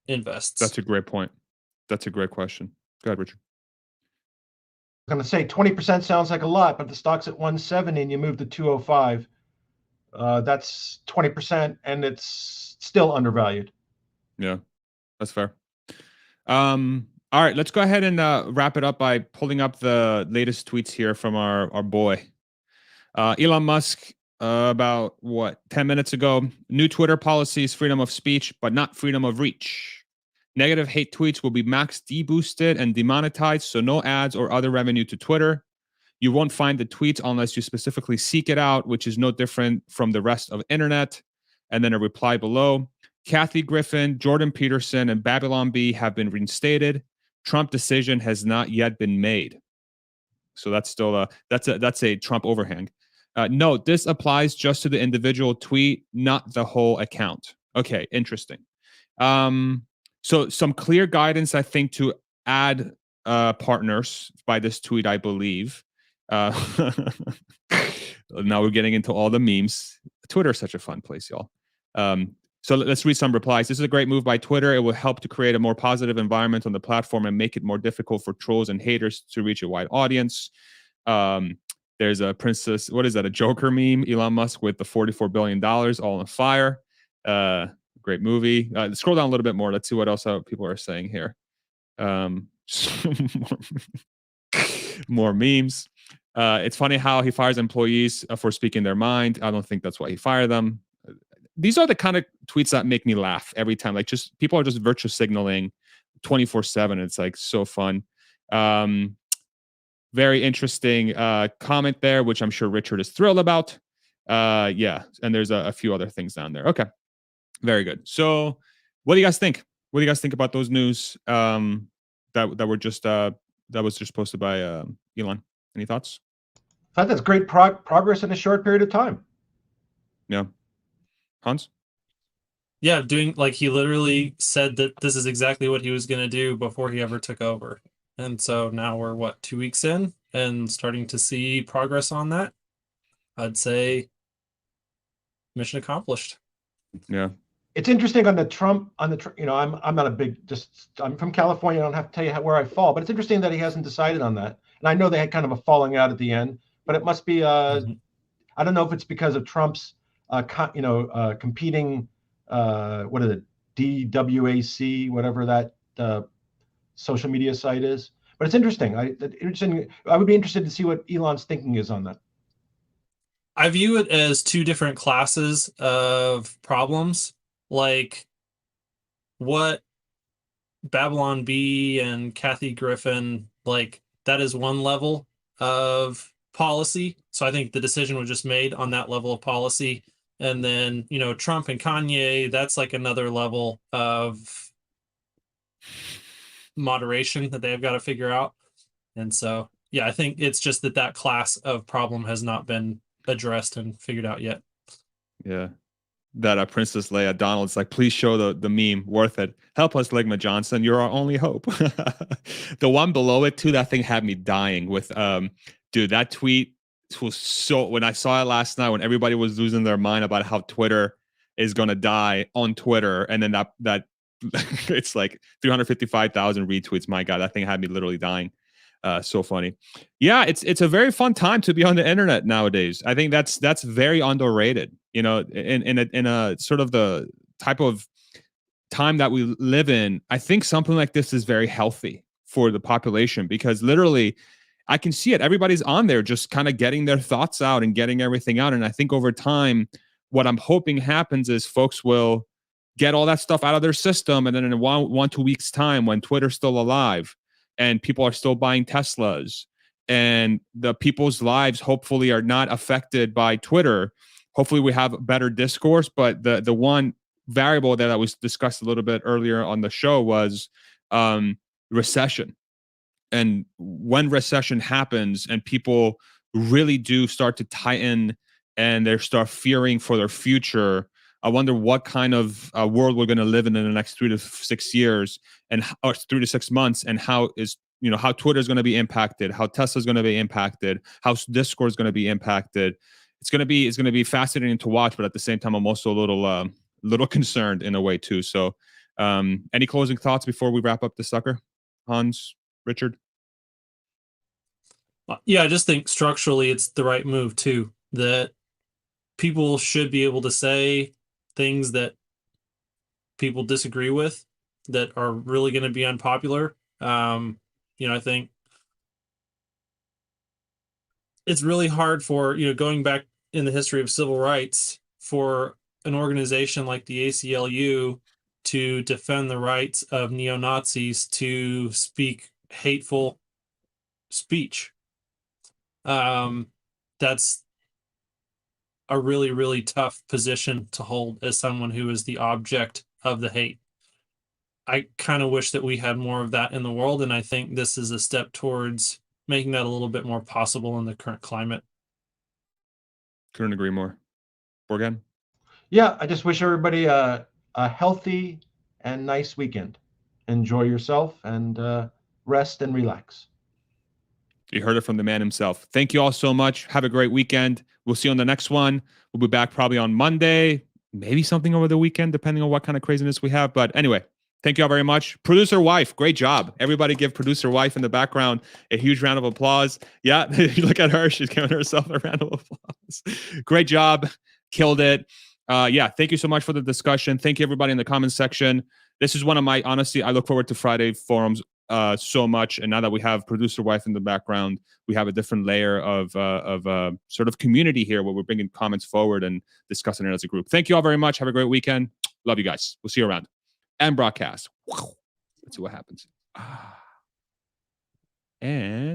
invests? That's a great point. That's a great question. Go ahead, Richard. I'm going to say 20% sounds like a lot, but the stock's at 170 and you move to 205. That's 20%, and it's still undervalued. Yeah, that's fair. All right, let's go ahead and wrap it up by pulling up the latest tweets here from our boy. Elon Musk, about 10 minutes ago, new Twitter policies, freedom of speech, but not freedom of reach. Negative hate tweets will be max deboosted and demonetized, so no ads or other revenue to Twitter. You won't find the tweets unless you specifically seek it out, which is no different from the rest of internet. And then a reply below. Kathy Griffin, Jordan Peterson, and Babylon Bee have been reinstated. Trump decision has not yet been made. So that's still that's a Trump overhang. Note, this applies just to the individual tweet, not the whole account. Okay, interesting. So some clear guidance, I think, to add partners by this tweet, I believe. Now we're getting into all the memes. Twitter is such a fun place, y'all. So let's read some replies. This is a great move by Twitter. It will help to create a more positive environment on the platform and make it more difficult for trolls and haters to reach a wide audience. There's a princess, what is that, a Joker meme? Elon Musk with the $44 billion all on fire. Great movie. Scroll down a little bit more. Let's see what else people are saying here. More memes. It's funny how he fires employees for speaking their mind. I don't think that's why he fired them. These are the kind of tweets that make me laugh every time. Like, just people are just virtue signaling 24/7. It's like so fun. Very interesting comment there, which I'm sure Richard is thrilled about. Yeah, and there's a few other things down there. Okay, very good. So, what do you guys think? What do you guys think about those news that were just that was just posted by Elon? Any thoughts? I thought that's great progress in a short period of time. Yeah. Hans? Yeah, doing like he literally said that this is exactly what he was going to do before he ever took over. And so now we're 2 weeks in and starting to see progress on that. I'd say mission accomplished. Yeah. It's interesting on the Trump, you know, I'm not a big, I'm from California. I don't have to tell you where I fall, but it's interesting that he hasn't decided on that. And I know they had kind of a falling out at the end, but it must be, I don't know if it's because of Trump's, competing, what is it, DWAC, whatever that social media site is. But it's interesting. I would be interested to see what Elon's thinking is on that. I view it as two different classes of problems. Like what Babylon Bee and Kathy Griffin, like that is one level of policy. So I think the decision was just made on that level of policy. And then, you know, Trump and Kanye, that's like another level of moderation that they've got to figure out. And so, yeah, I think it's just that class of problem has not been addressed and figured out yet. Yeah. That Princess Leia Donald's like, please show the meme, worth it. Help us, Ligma Johnson. You're our only hope. The one below it too, that thing had me dying with dude, that tweet was so, when I saw it last night, when everybody was losing their mind about how Twitter is gonna die on Twitter, and then that it's like 355,000 retweets. My God, that thing had me literally dying. So funny. Yeah, it's a very fun time to be on the internet nowadays. I think that's very underrated. You know, in a sort of the type of time that we live in, I think something like this is very healthy for the population, because literally I can see it. Everybody's on there just kind of getting their thoughts out and getting everything out. And I think over time, what I'm hoping happens is folks will get all that stuff out of their system. And then in 1-2 weeks time, when Twitter's still alive and people are still buying Teslas and the people's lives hopefully are not affected by Twitter, hopefully we have better discourse. But the one variable that was discussed a little bit earlier on the show was recession. And when recession happens and people really do start to tighten and they start fearing for their future, I wonder what kind of world we're going to live in the next 3 to 6 years, or 3 to 6 months, and how Twitter is going to be impacted, how Tesla is going to be impacted, how Discord is going to be impacted. It's going to be fascinating to watch, but at the same time, I'm also a little concerned in a way too. So, any closing thoughts before we wrap up the sucker, Hans, Richard? Yeah, I just think structurally it's the right move too, that people should be able to say things that people disagree with that are really going to be unpopular. I think it's really hard for, going back in the history of civil rights, for an organization like the ACLU to defend the rights of neo-Nazis to speak hateful speech. That's a really, really tough position to hold as someone who is the object of the hate. I kind of wish that we had more of that in the world, and I think this is a step towards making that a little bit more possible in the current climate. Couldn't agree more. Morgan? Yeah, I just wish everybody a healthy and nice weekend. Enjoy yourself and rest and relax. You heard it from the man himself. Thank you all so much. Have a great weekend. We'll see you on the next one. We'll be back probably on Monday, maybe something over the weekend, depending on what kind of craziness we have. But anyway, thank you all very much. Producer wife, great job. Everybody give producer wife in the background a huge round of applause. Yeah, you look at her. She's giving herself a round of applause. Great job. Killed it. Yeah, thank you so much for the discussion. Thank you, everybody in the comments section. This is one of my, honestly, I look forward to Friday forums so much. And now that we have producer wife in the background, we have a different layer of sort of community here where we're bringing comments forward and discussing it as a group. Thank you all very much. Have a great weekend. Love you guys. We'll see you around. And broadcast. Let's see what happens. And